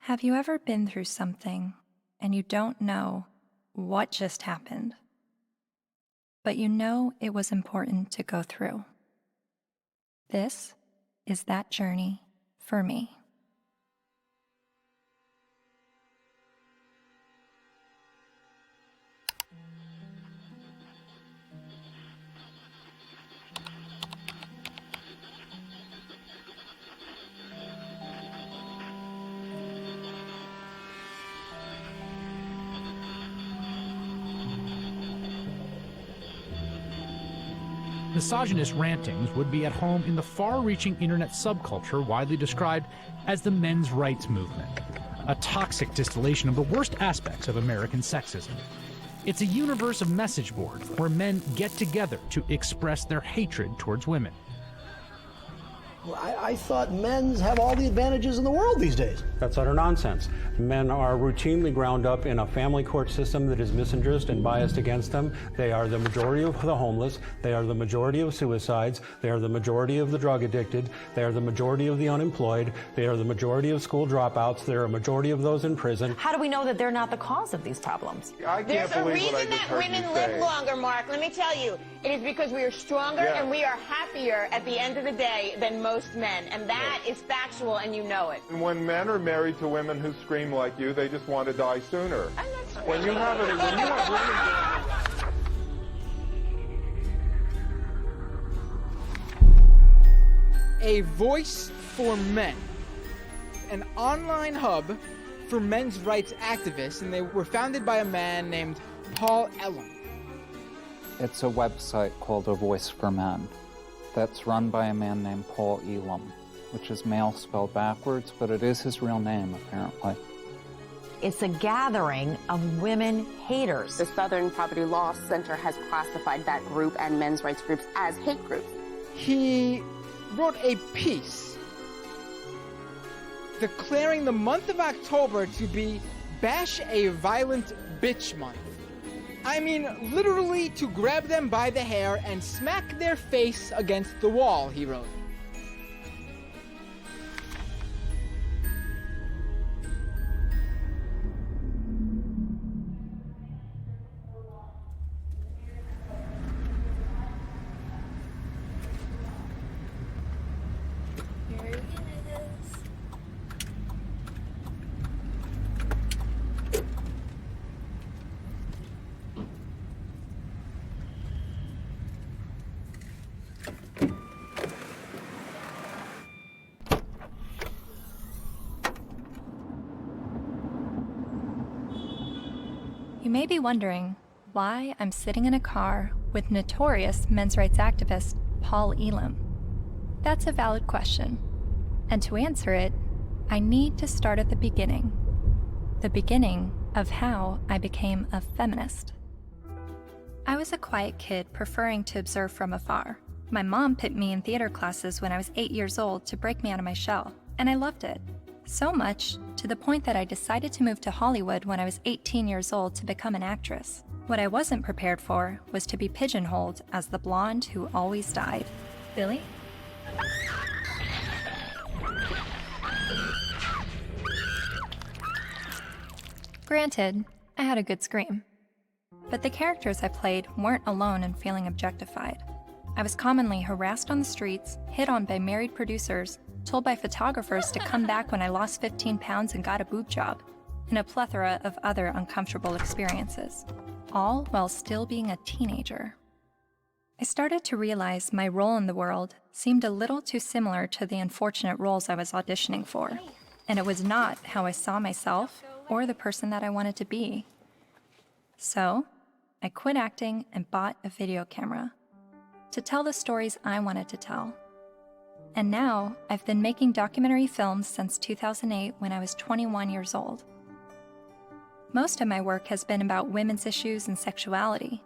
Have you ever been through something and you don't know what just happened, but you know it was important to go through? This is that journey for me. Misogynist rantings would be at home in the far-reaching internet subculture widely described as the men's rights movement, a toxic distillation of the worst aspects of American sexism. It's a universe of message boards where men get together to express their hatred towards women. Well, I thought men's have all the advantages in the world these days. That's utter nonsense. Men are routinely ground up in a family court system that is misandrist and biased against them. They are the majority of the homeless. They are the majority of suicides. They are the majority of the drug addicted. They are the majority of the unemployed. They are the majority of school dropouts. They are a majority of those in prison. How do we know that they're not the cause of these problems? I can't There's a believe what I reason just that heard women you live say. longer, Mark. Let me tell you. It is because we are stronger Yeah. and we are happier at the end of the day than most men. And that is factual, and you know it. When men are married to women who scream like you, they just want to die sooner. I'm not sure. When you have women A Voice for Men, an online hub for men's rights activists, and they were founded by a man named Paul Elam. It's a website called A Voice for Men that's run by a man named Paul Elam, which is male spelled backwards, but it is his real name, apparently. It's a gathering of women haters. The Southern Poverty Law Center has classified that group and men's rights groups as hate groups. He wrote a piece declaring the month of October to be Bash a Violent Bitch Month. I mean, literally to grab them by the hair and smack their face against the wall, he wrote. You may be wondering why I'm sitting in a car with notorious men's rights activist Paul Elam. That's a valid question. And to answer it, I need to start at the beginning of how I became a feminist. I was a quiet kid preferring to observe from afar. My mom put me in theater classes when I was 8 years old to break me out of my shell, and I loved it. So much, to the point that I decided to move to Hollywood when I was 18 years old to become an actress. What I wasn't prepared for was to be pigeonholed as the blonde who always died. Billy? Granted, I had a good scream. But the characters I played weren't alone in feeling objectified. I was commonly harassed on the streets, hit on by married producers, told by photographers to come back when I lost 15 pounds and got a boob job, and a plethora of other uncomfortable experiences, all while still being a teenager. I started to realize my role in the world seemed a little too similar to the unfortunate roles I was auditioning for, and it was not how I saw myself or the person that I wanted to be. So, I quit acting and bought a video camera to tell the stories I wanted to tell. And now, I've been making documentary films since 2008 when I was 21 years old. Most of my work has been about women's issues and sexuality.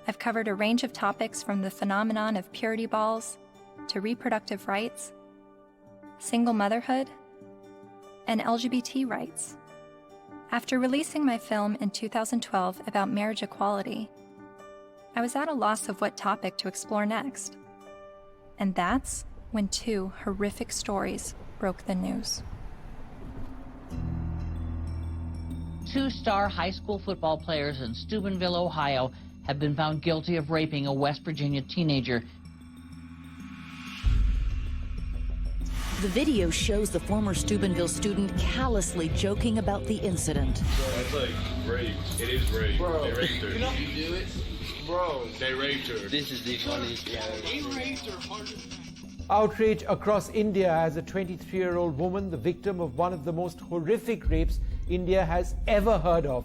I've covered a range of topics from the phenomenon of purity balls to reproductive rights, single motherhood, and LGBT rights. After releasing my film in 2012 about marriage equality, I was at a loss of what topic to explore next. And that's when two horrific stories broke the news. two-star high school football players in Steubenville, Ohio, have been found guilty of raping a West Virginia teenager. The video shows the former Steubenville student callously joking about the incident. That's like rape. It is rape. Bro, they raped her. You know how you do it? Bro. They raped her. This is the funniest thing I've ever They raped her harder. Outrage across India as a 23-year-old woman, the victim of one of the most horrific rapes India has ever heard of.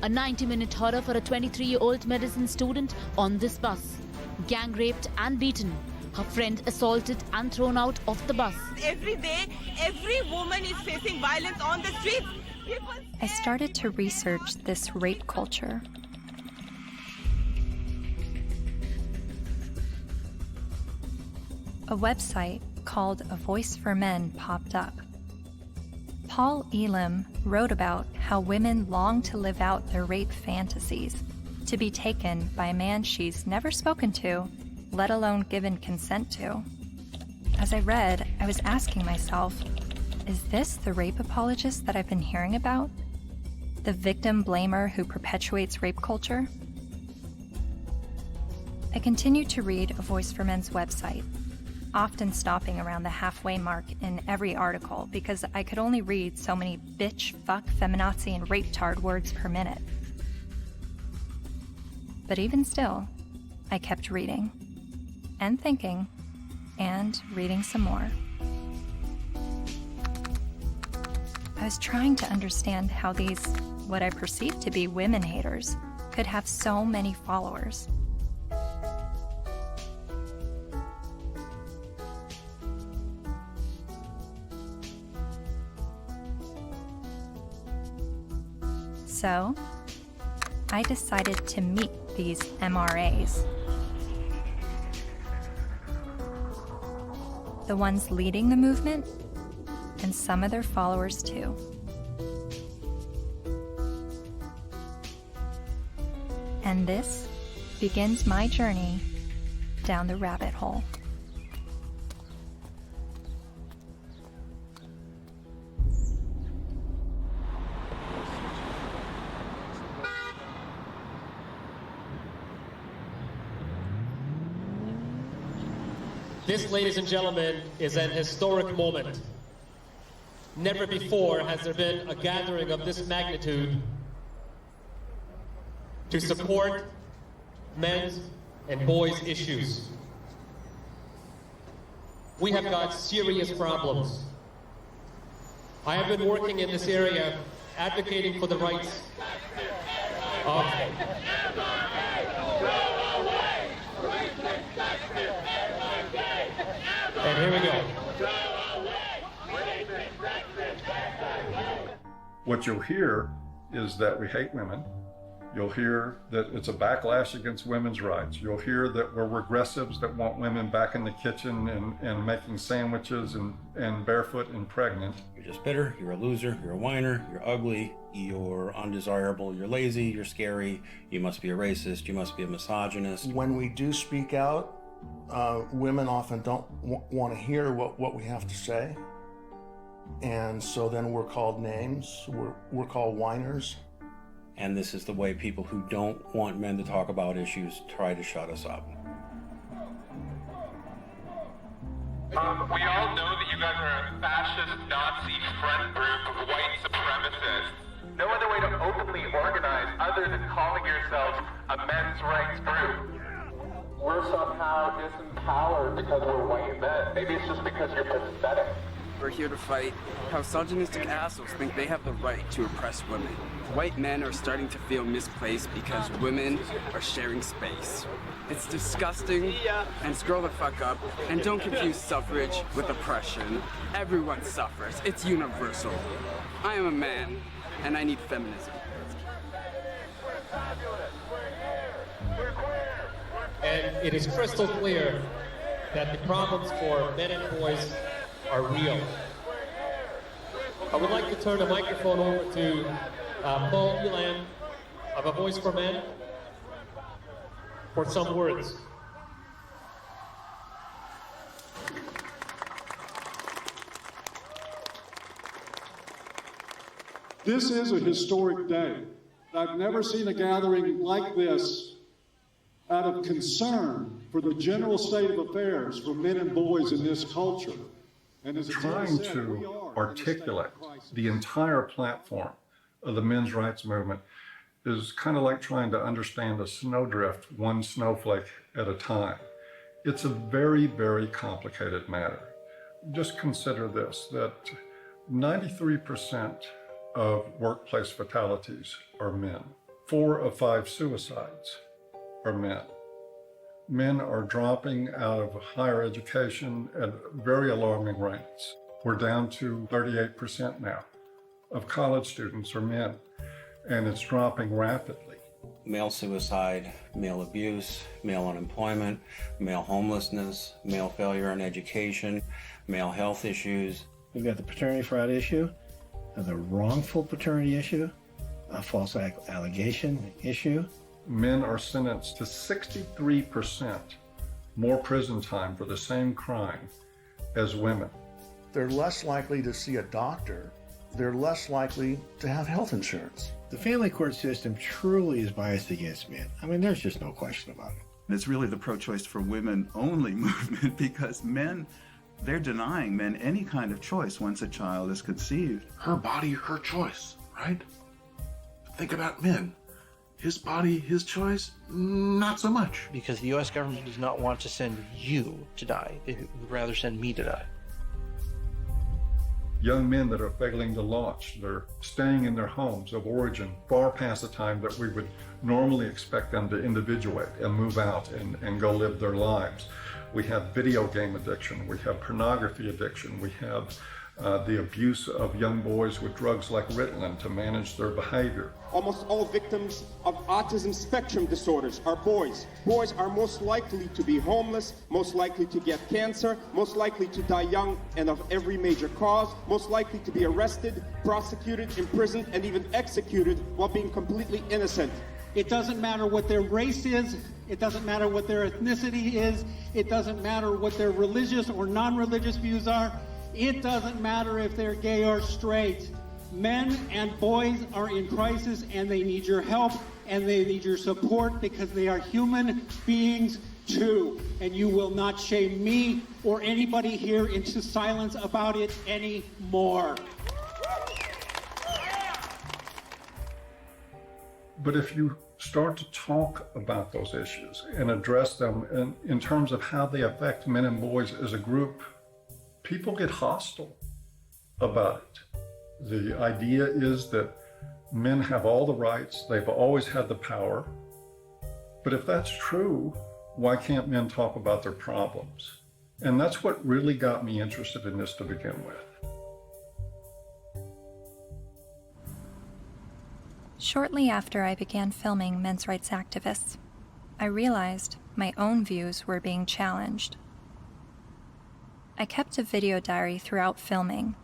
A 90-minute horror for a 23-year-old medicine student on this bus. Gang raped and beaten. Her friend assaulted and thrown out of the bus. Every day, every woman is facing violence on the streets. I started to research this rape culture. A website called A Voice for Men popped up. Paul Elam wrote about how women long to live out their rape fantasies, to be taken by a man she's never spoken to, let alone given consent to. As I read, I was asking myself, is this the rape apologist that I've been hearing about? The victim blamer who perpetuates rape culture? I continued to read A Voice for Men's website, often stopping around the halfway mark in every article because I could only read so many bitch, fuck, feminazi, and rape-tard words per minute. But even still, I kept reading, and thinking, and reading some more. I was trying to understand how these, what I perceived to be women haters, could have so many followers. So, I decided to meet these MRAs. The ones leading the movement, and some of their followers too. And this begins my journey down the rabbit hole. This, ladies and gentlemen, is an historic moment. Never before has there been a gathering of this magnitude to support men's and boys' issues. We have got serious problems. I have been working in this area advocating for the rights of and here we go. What you'll hear is that we hate women. You'll hear that it's a backlash against women's rights. You'll hear that we're regressives that want women back in the kitchen and making sandwiches and barefoot and pregnant. You're just bitter, you're a loser, you're a whiner, you're ugly, you're undesirable, you're lazy, you're scary, you must be a racist, you must be a misogynist. When we do speak out, women often don't want to hear what we have to say. And so then we're called names, we're called whiners. And this is the way people who don't want men to talk about issues try to shut us up. We all know that you guys are a fascist, Nazi friend group of white supremacists. No other way to openly organize other than calling yourselves a men's rights group. We're somehow disempowered because we're white men. Maybe it's just because you're pathetic. We're here to fight how misogynistic assholes think they have the right to oppress women. White men are starting to feel misplaced because women are sharing space. It's disgusting, and scroll the fuck up, and don't confuse suffrage with oppression. Everyone suffers, it's universal. I am a man, and I need feminism. And it is crystal clear that the problems for men and boys are real. I would like to turn the microphone over to Paul Elam of A Voice for Men for some words. This is a historic day. I've never seen a gathering like this out of concern for the general state of affairs for men and boys in this culture. And as trying to articulate the entire platform of the men's rights movement is kind of like trying to understand a snowdrift one snowflake at a time. It's a very, very complicated matter. Just consider this, that 93% of workplace fatalities are men. 4 of 5 suicides are men. Men are dropping out of higher education at very alarming rates. We're down to 38% now of college students are men, and it's dropping rapidly. Male suicide, male abuse, male unemployment, male homelessness, male failure in education, male health issues. We've got the paternity fraud issue, the wrongful paternity issue, a false allegation issue. Men are sentenced to 63% more prison time for the same crime as women. They're less likely to see a doctor. They're less likely to have health insurance. The family court system truly is biased against men. I mean, there's just no question about it. It's really the pro-choice for women only movement, because men, they're denying men any kind of choice once a child is conceived. Her body, her choice, right? Think about men. His body, his choice, not so much. Because the U.S. government does not want to send you to die. They would rather send me to die. Young men that are failing to launch, they're staying in their homes of origin far past the time that we would normally expect them to individuate and move out and go live their lives. We have video game addiction, we have pornography addiction, we have the abuse of young boys with drugs like Ritalin to manage their behavior. Almost all victims of autism spectrum disorders are boys. Boys are most likely to be homeless, most likely to get cancer, most likely to die young and of every major cause, most likely to be arrested, prosecuted, imprisoned, and even executed while being completely innocent. It doesn't matter what their race is, it doesn't matter what their ethnicity is, it doesn't matter what their religious or non-religious views are. It doesn't matter if they're gay or straight. Men and boys are in crisis, and they need your help and they need your support, because they are human beings too. And you will not shame me or anybody here into silence about it anymore. But if you start to talk about those issues and address them in terms of how they affect men and boys as a group, people get hostile about it. The idea is that men have all the rights, they've always had the power. But if that's true, why can't men talk about their problems? And that's what really got me interested in this to begin with. Shortly after I began filming men's rights activists, I realized my own views were being challenged. I kept a video diary throughout filming,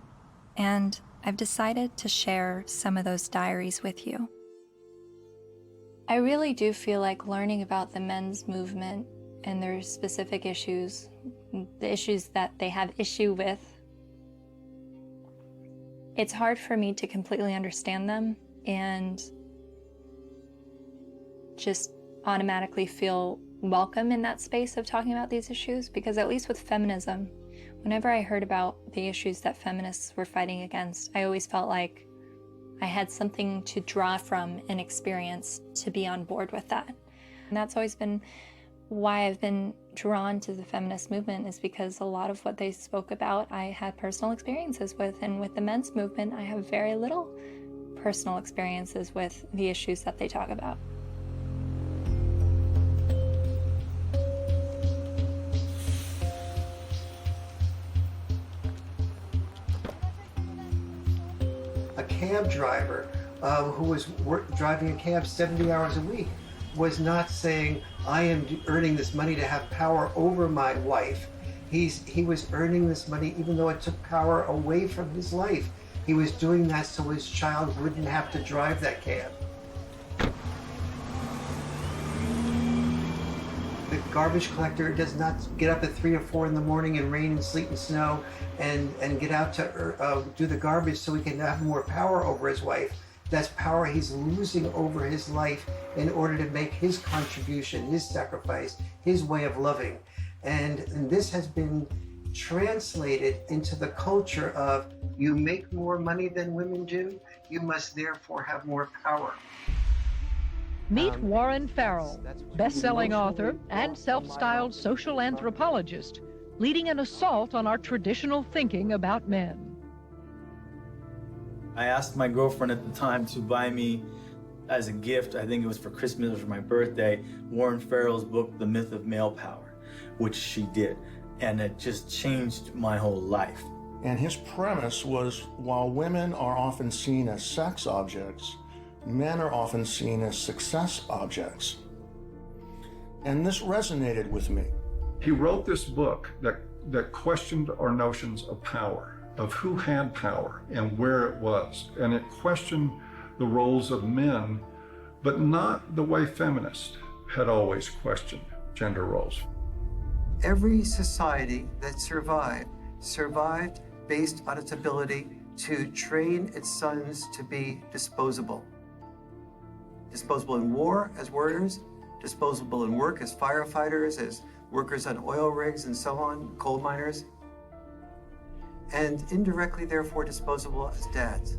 and I've decided to share some of those diaries with you. I really do feel like learning about the men's movement and their specific issues, the issues that they have issue with, it's hard for me to completely understand them and just automatically feel welcome in that space of talking about these issues, because at least with feminism, whenever I heard about the issues that feminists were fighting against, I always felt like I had something to draw from and experience to be on board with that. And that's always been why I've been drawn to the feminist movement, is because a lot of what they spoke about I had personal experiences with, and with the men's movement I have very little personal experiences with the issues that they talk about. A cab driver who was driving a cab 70 hours a week was not saying, I am earning this money to have power over my wife. He was earning this money even though it took power away from his life. He was doing that so his child wouldn't have to drive that cab. The garbage collector does not get up at 3 or 4 in the morning in rain and sleet and snow and get out to do the garbage so he can have more power over his wife. That's power he's losing over his life in order to make his contribution, his sacrifice, his way of loving. And this has been translated into the culture of, you make more money than women do, you must therefore have more power. Meet Warren Farrell, best-selling author and self-styled social anthropologist, leading an assault on our traditional thinking about men. I asked my girlfriend at the time to buy me as a gift, I think it was for Christmas or for my birthday, Warren Farrell's book, The Myth of Male Power, which she did. And it just changed my whole life. And his premise was, while women are often seen as sex objects, men are often seen as success objects. And this resonated with me. He wrote this book that questioned our notions of power, of who had power and where it was. And it questioned the roles of men, but not the way feminists had always questioned gender roles. Every society that survived based on its ability to train its sons to be disposable. Disposable in war as warriors, disposable in work as firefighters, as workers on oil rigs and so on, coal miners, and indirectly, therefore, disposable as dads.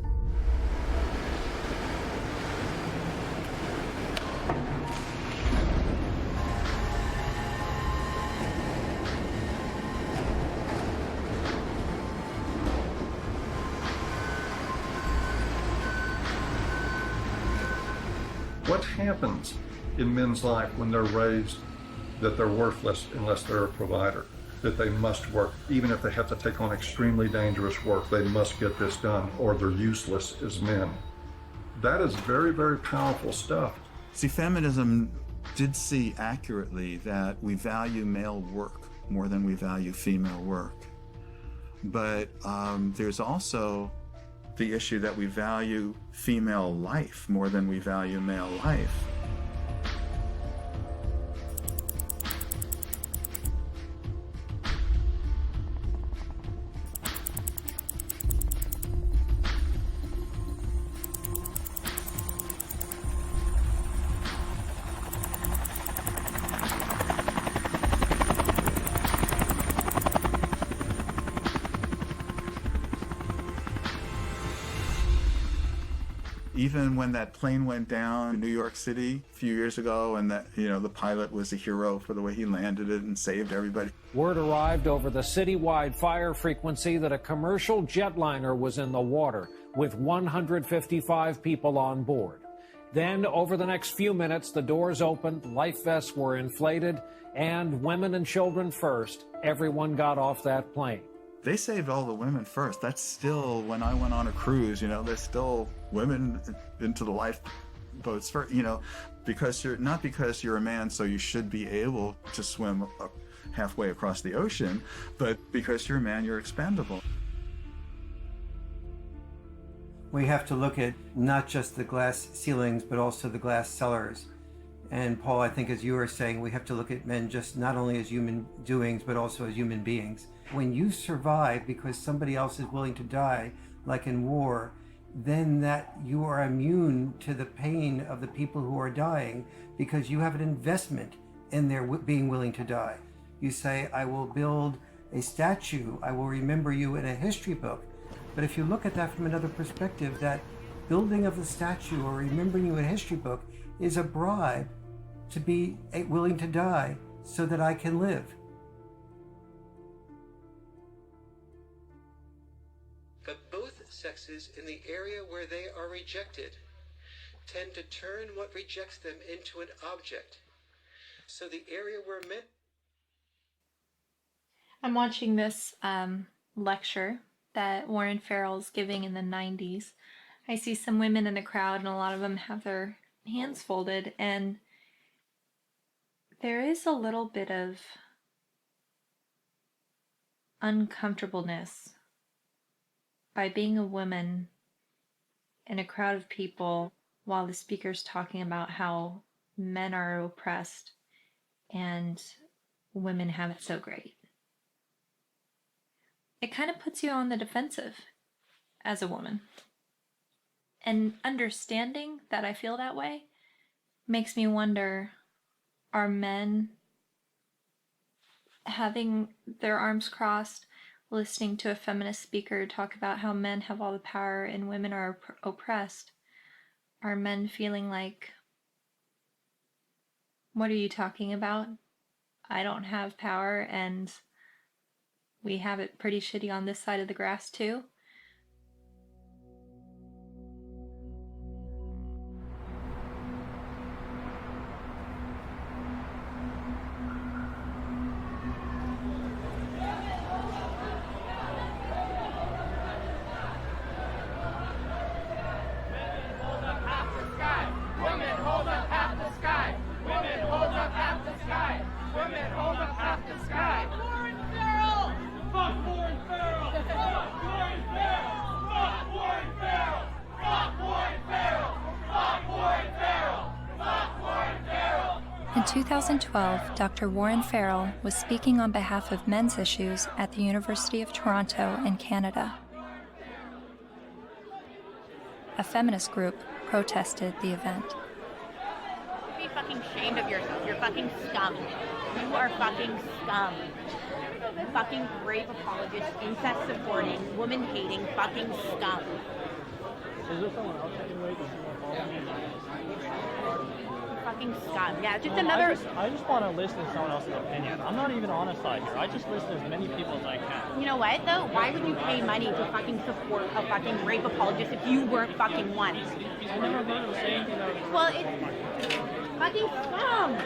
What happens in men's life when they're raised that they're worthless unless they're a provider, that they must work, even if they have to take on extremely dangerous work, they must get this done or they're useless as men? That is very, very powerful stuff. See, feminism did see accurately that we value male work more than we value female work. But there's also the issue that we value female life more than we value male life. Even when that plane went down in New York City a few years ago, and that, the pilot was a hero for the way he landed it and saved everybody. Word arrived over the citywide fire frequency that a commercial jetliner was in the water with 155 people on board. Then, over the next few minutes, the doors opened, life vests were inflated, and women and children first, everyone got off that plane. They saved all the women first. That's still, when I went on a cruise, there's still women into the lifeboats first, because not because you're a man, so you should be able to swim halfway across the ocean, but because you're a man, you're expendable. We have to look at not just the glass ceilings, but also the glass cellars. And Paul, I think as you were saying, we have to look at men just not only as human doings, but also as human beings. When you survive because somebody else is willing to die, like in war, then that you are immune to the pain of the people who are dying because you have an investment in their being willing to die. You say, I will build a statue, I will remember you in a history book. But if you look at that from another perspective, that building of the statue or remembering you in a history book is a bribe to be willing to die so that I can live. But both sexes, in the area where they are rejected, tend to turn what rejects them into an object. So the area where men... I'm watching this lecture that Warren Farrell's giving in the 90s. I see some women in the crowd, and a lot of them have their hands folded, and there is a little bit of uncomfortableness by being a woman in a crowd of people while the speaker's talking about how men are oppressed and women have it so great. It kind of puts you on the defensive as a woman. And understanding that I feel that way makes me wonder, are men having their arms crossed, listening to a feminist speaker talk about how men have all the power and women are oppressed? Are men feeling like, what are you talking about? I don't have power and we have it pretty shitty on this side of the grass too? In 2012, Dr. Warren Farrell was speaking on behalf of men's issues at the University of Toronto in Canada. A feminist group protested the event. Be fucking ashamed of yourself. You're fucking scum. You are fucking scum. Fucking rape apologist, incest supporting, woman hating, fucking scum. Is there someone else that can wait? Fucking scum. Yeah, just another. I just want to listen to someone else's opinion. I'm not even on a side here. I just listen to as many people as I can. You know what though? Why would you pay money to fucking support a fucking rape apologist if you weren't fucking one? I never heard him say anything that was. Well, it's fucking scum.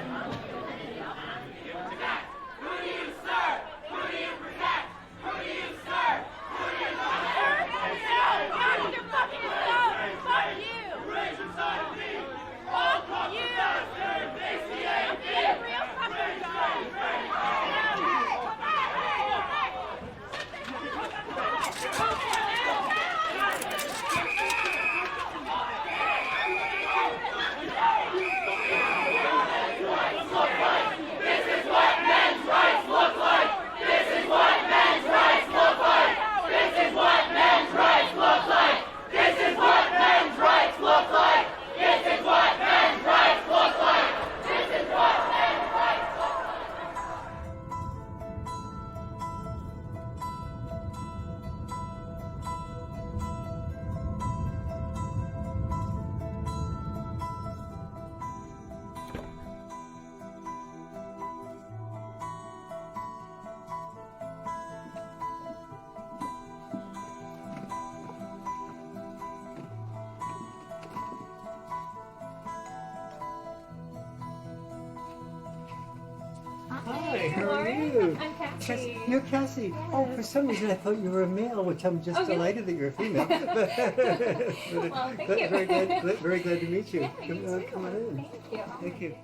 Hi, how are you? I'm Cassie. You're Cassie. Oh, for some reason I thought you were a male, which I'm just delighted that you're a female. Well, thank you. Very glad to meet you. Come on in. Thank you. Thank you.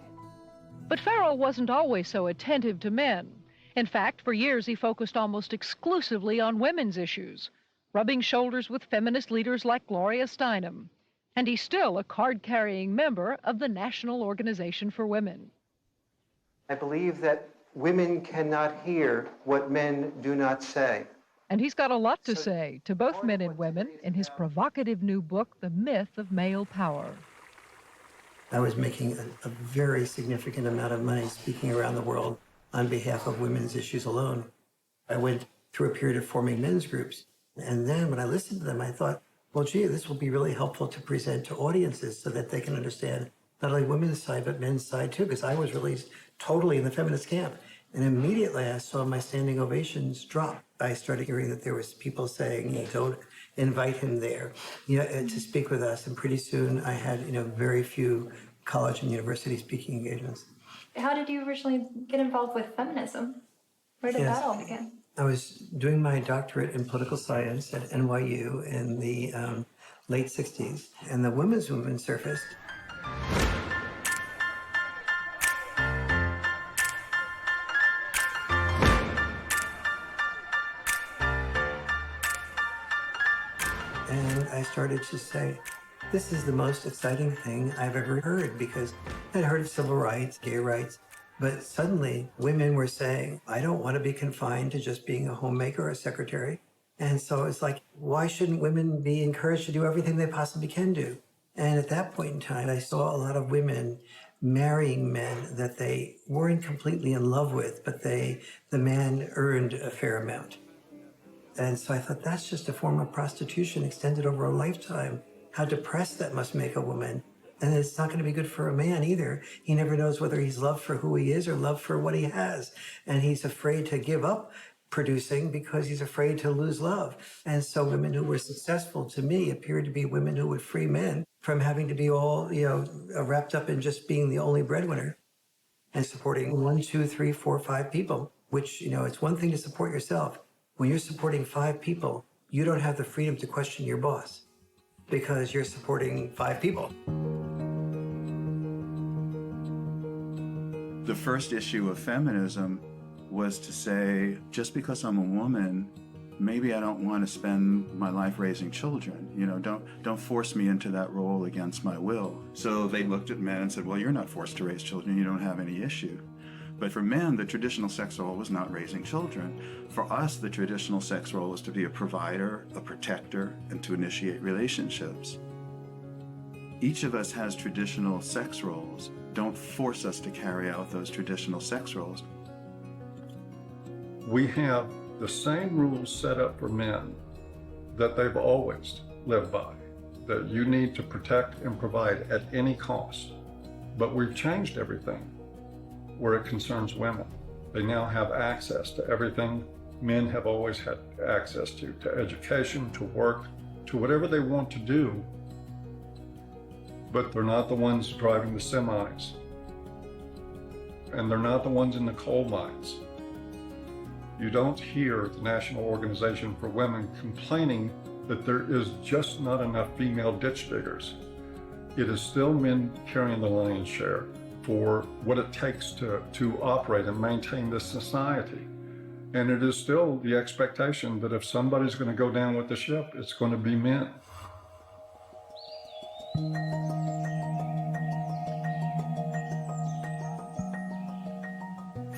But Farrell wasn't always so attentive to men. In fact, for years he focused almost exclusively on women's issues, rubbing shoulders with feminist leaders like Gloria Steinem. And he's still a card-carrying member of the National Organization for Women. I believe that women cannot hear what men do not say. And he's got a lot to say to both men and women in his provocative new book, The Myth of Male Power. I was making a very significant amount of money speaking around the world on behalf of women's issues alone. I went through a period of forming men's groups. And then when I listened to them, I thought, well, gee, this will be really helpful to present to audiences so that they can understand not only women's side, but men's side too, because I was really totally in the feminist camp. And immediately I saw my standing ovations drop. I started hearing that there was people saying, don't invite him there, to speak with us. And pretty soon I had, very few college and university speaking engagements. How did you originally get involved with feminism? Where did that all begin? I was doing my doctorate in political science at NYU in the late 60s, and the women's movement surfaced. And I started to say, this is the most exciting thing I've ever heard, because I'd heard of civil rights, gay rights, But suddenly, women were saying, I don't want to be confined to just being a homemaker or a secretary. And so it's like, why shouldn't women be encouraged to do everything they possibly can do? And at that point in time, I saw a lot of women marrying men that they weren't completely in love with, but the man earned a fair amount. And so I thought, that's just a form of prostitution extended over a lifetime. How depressed that must make a woman. And it's not going to be good for a man either. He never knows whether he's loved for who he is or loved for what he has. And he's afraid to give up producing because he's afraid to lose love. And so women who were successful to me appeared to be women who would free men from having to be all, wrapped up in just being the only breadwinner and supporting 1, 2, 3, 4, 5 people, which, it's one thing to support yourself. When you're supporting 5 people, you don't have the freedom to question your boss because you're supporting 5 people. The first issue of feminism was to say, just because I'm a woman, maybe I don't want to spend my life raising children. Don't force me into that role against my will. So they looked at men and said, well, you're not forced to raise children. You don't have any issue. But for men, the traditional sex role was not raising children. For us, the traditional sex role was to be a provider, a protector, and to initiate relationships. Each of us has traditional sex roles. Don't force us to carry out those traditional sex roles. We have the same rules set up for men that they've always lived by, that you need to protect and provide at any cost. But we've changed everything where it concerns women. They now have access to everything men have always had access to education, to work, to whatever they want to do. But they're not the ones driving the semis. And they're not the ones in the coal mines. You don't hear the National Organization for Women complaining that there is just not enough female ditch diggers. It is still men carrying the lion's share for what it takes to operate and maintain this society. And it is still the expectation that if somebody's going to go down with the ship, it's going to be men.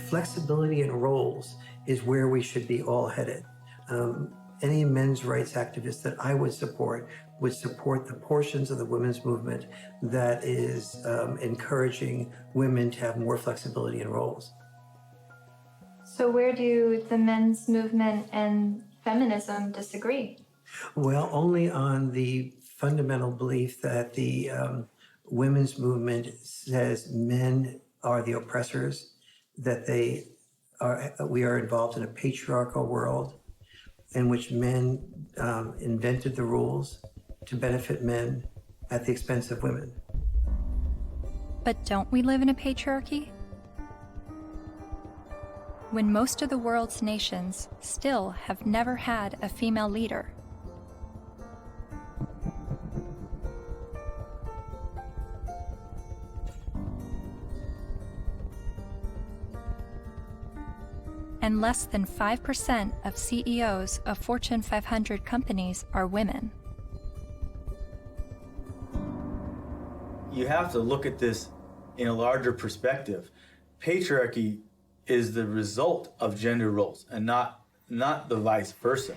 Flexibility in roles is where we should be all headed. Any men's rights activist that I would support the portions of the women's movement that is encouraging women to have more flexibility in roles. So where do the men's movement and feminism disagree? Well, only on the fundamental belief that the women's movement says men are the oppressors, that we are involved in a patriarchal world in which men invented the rules to benefit men at the expense of women. But don't we live in a patriarchy? When most of the world's nations still have never had a female leader. And less than 5% of CEOs of Fortune 500 companies are women. You have to look at this in a larger perspective. Patriarchy is the result of gender roles and not the vice versa.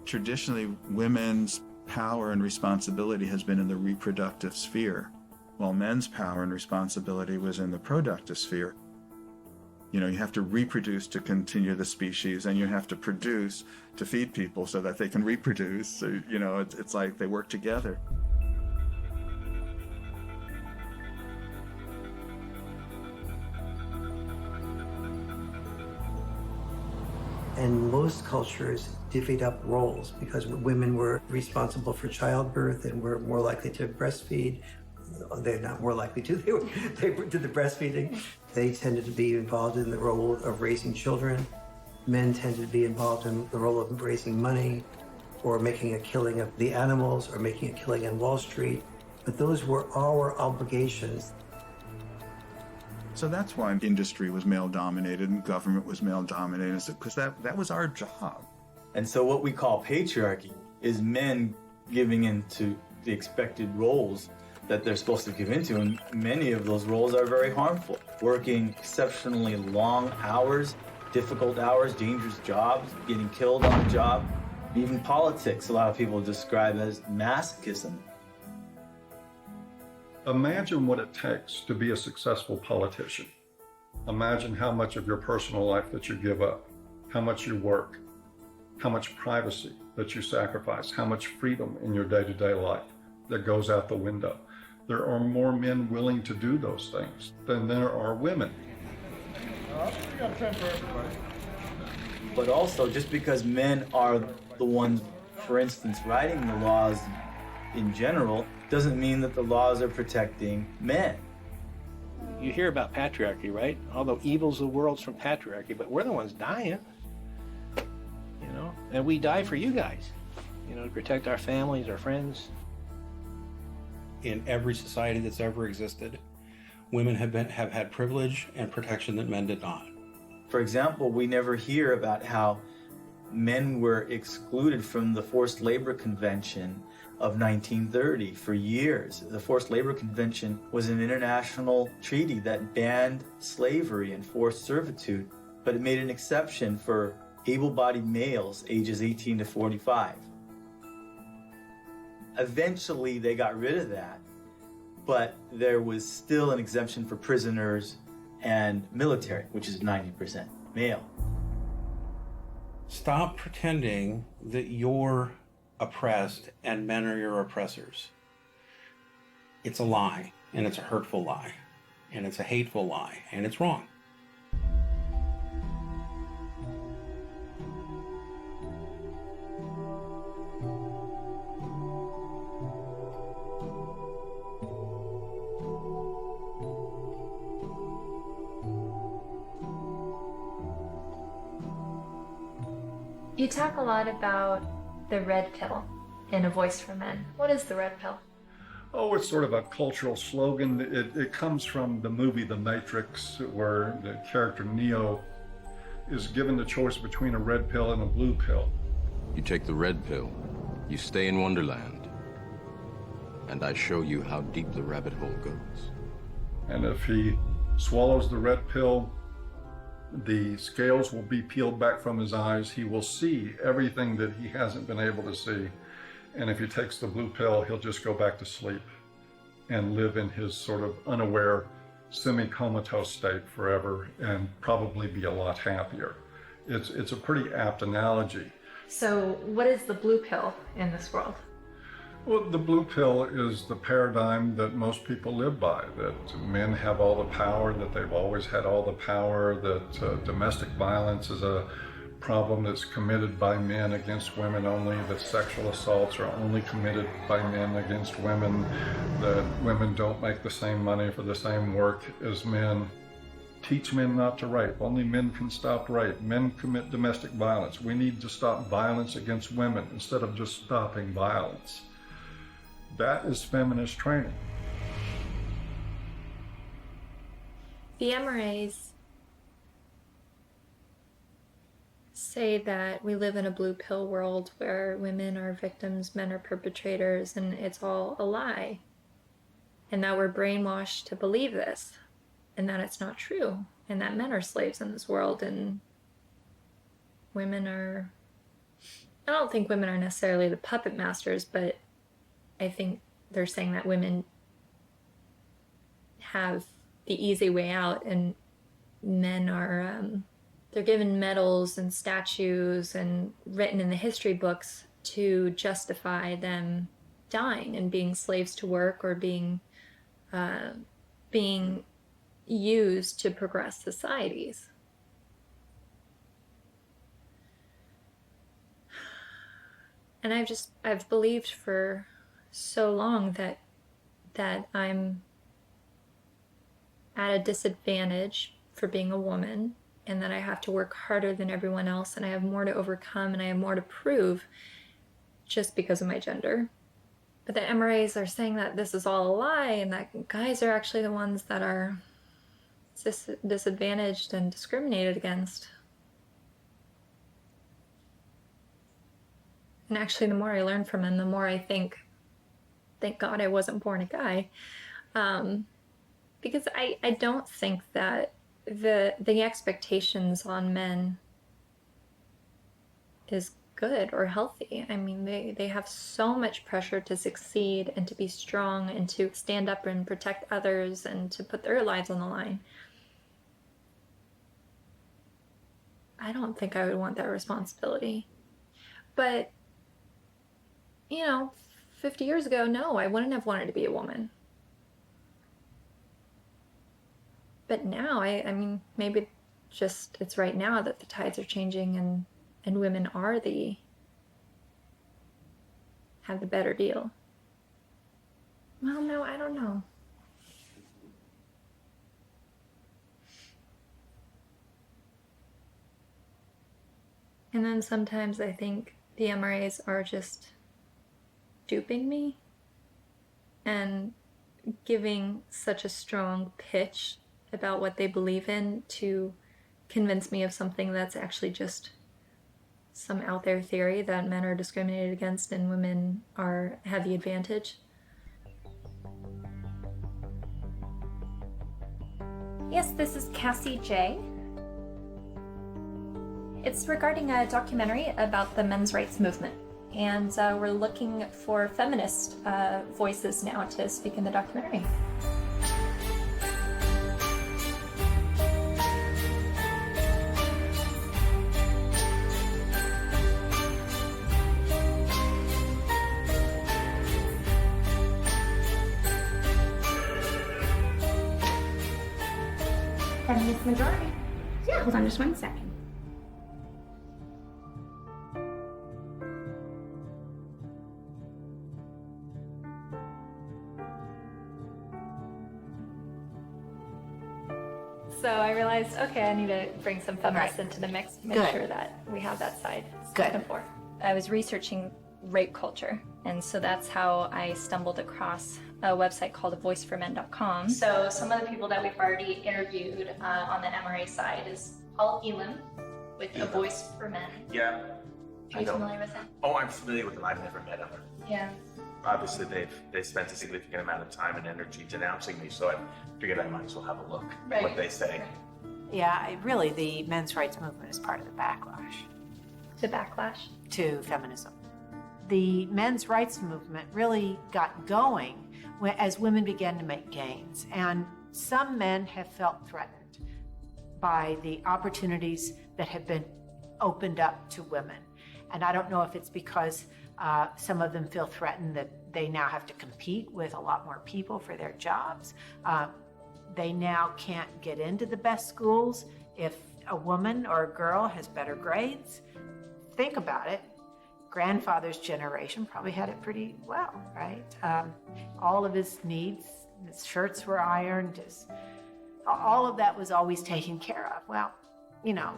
Traditionally, women's power and responsibility has been in the reproductive sphere, while men's power and responsibility was in the productive sphere. You have to reproduce to continue the species, and you have to produce to feed people so that they can reproduce. So, it's like they work together. And most cultures divvied up roles because women were responsible for childbirth and were more likely to breastfeed. They're not more likely to, they did the breastfeeding. They tended to be involved in the role of raising children. Men tended to be involved in the role of raising money or making a killing of the animals or making a killing on Wall Street. But those were our obligations. So that's why industry was male-dominated and government was male-dominated, because that was our job. And so what we call patriarchy is men giving into the expected roles that they're supposed to give into, and many of those roles are very harmful. Working exceptionally long hours, difficult hours, dangerous jobs, getting killed on the job. Even politics, a lot of people describe as masochism. Imagine what it takes to be a successful politician. Imagine how much of your personal life that you give up, how much you work, how much privacy that you sacrifice, how much freedom in your day-to-day life that goes out the window. There are more men willing to do those things than there are women. But also, just because men are the ones, for instance, writing the laws in general, doesn't mean that the laws are protecting men. You hear about patriarchy, right? All the evils of the world's from patriarchy, but we're the ones dying. You know, and we die for you guys, you know, to protect our families, our friends. In every society that's ever existed, women have had privilege and protection that men did not. For example, we never hear about how men were excluded from the Forced Labor Convention of 1930 for years. The Forced Labor Convention was an international treaty that banned slavery and forced servitude, but it made an exception for able-bodied males ages 18 to 45. Eventually, they got rid of that, but there was still an exemption for prisoners and military, which is 90% male. Stop pretending that you're oppressed and men are your oppressors. It's a lie, and it's a hurtful lie, and it's a hateful lie, and it's wrong. You talk a lot about the red pill in A Voice for Men. What is the red pill? Oh, it's sort of a cultural slogan. It comes from the movie The Matrix, where the character Neo is given the choice between a red pill and a blue pill. You take the red pill, you stay in Wonderland, and I show you how deep the rabbit hole goes. And if he swallows the red pill, the scales will be peeled back from his eyes. He will see everything that he hasn't been able to see. And if he takes the blue pill, he'll just go back to sleep and live in his sort of unaware, semi-comatose state forever and probably be a lot happier. It's a pretty apt analogy. So what is the blue pill in this world? Well, the blue pill is the paradigm that most people live by, that men have all the power, that they've always had all the power, that domestic violence is a problem that's committed by men against women only, that sexual assaults are only committed by men against women, that women don't make the same money for the same work as men. Teach men not to rape. Only men can stop rape. Men commit domestic violence. We need to stop violence against women instead of just stopping violence. That is feminist training. The MRAs say that we live in a blue pill world where women are victims, men are perpetrators, and it's all a lie. And that we're brainwashed to believe this, and that it's not true, and that men are slaves in this world, and women are... I don't think women are necessarily the puppet masters, but I think they're saying that women have the easy way out, and men are, they're given medals and statues and written in the history books to justify them dying and being slaves to work or being used to progress societies. And I've believed for so long that I'm at a disadvantage for being a woman, and that I have to work harder than everyone else, and I have more to overcome, and I have more to prove just because of my gender. But the MRAs are saying that this is all a lie, and that guys are actually the ones that are disadvantaged and discriminated against. And actually, the more I learn from him, the more I think thank God I wasn't born a guy. Because I don't think that the expectations on men is good or healthy. I mean, they have so much pressure to succeed and to be strong and to stand up and protect others and to put their lives on the line. I don't think I would want that responsibility. But, 50 years ago, no, I wouldn't have wanted to be a woman. But now, I mean, maybe just it's right now that the tides are changing and women are have the better deal. Well, no, I don't know. And then sometimes I think the MRAs are just duping me and giving such a strong pitch about what they believe in to convince me of something that's actually just some out there theory that men are discriminated against and women have the advantage. Yes, this is Cassie J. It's regarding a documentary about the men's rights movement, and we're looking for feminist voices now to speak in the documentary. Feminist majority. Yeah, hold on just 1 second. So I realized, okay, I need to bring some feminists into the mix, make sure that we have that side spoken for. I was researching rape culture, and so that's how I stumbled across a website called avoiceformen.com. So some of the people that we've already interviewed on the MRA side is Paul Elam with A Voice for Men. Yeah. Are you familiar with him? Oh, I'm familiar with them. I've never met him. Yeah. Obviously, they spent a significant amount of time and energy denouncing me, so I figured I might as well have a look at what they say. Yeah, really, the men's rights movement is part of the backlash. The backlash? To feminism. The men's rights movement really got going as women began to make gains, and some men have felt threatened by the opportunities that have been opened up to women. And I don't know if it's because some of them feel threatened that they now have to compete with a lot more people for their jobs. They now can't get into the best schools if a woman or a girl has better grades. Think about it. Grandfather's generation probably had it pretty well, right? All of his needs, his shirts were ironed, all of that was always taken care of. Well,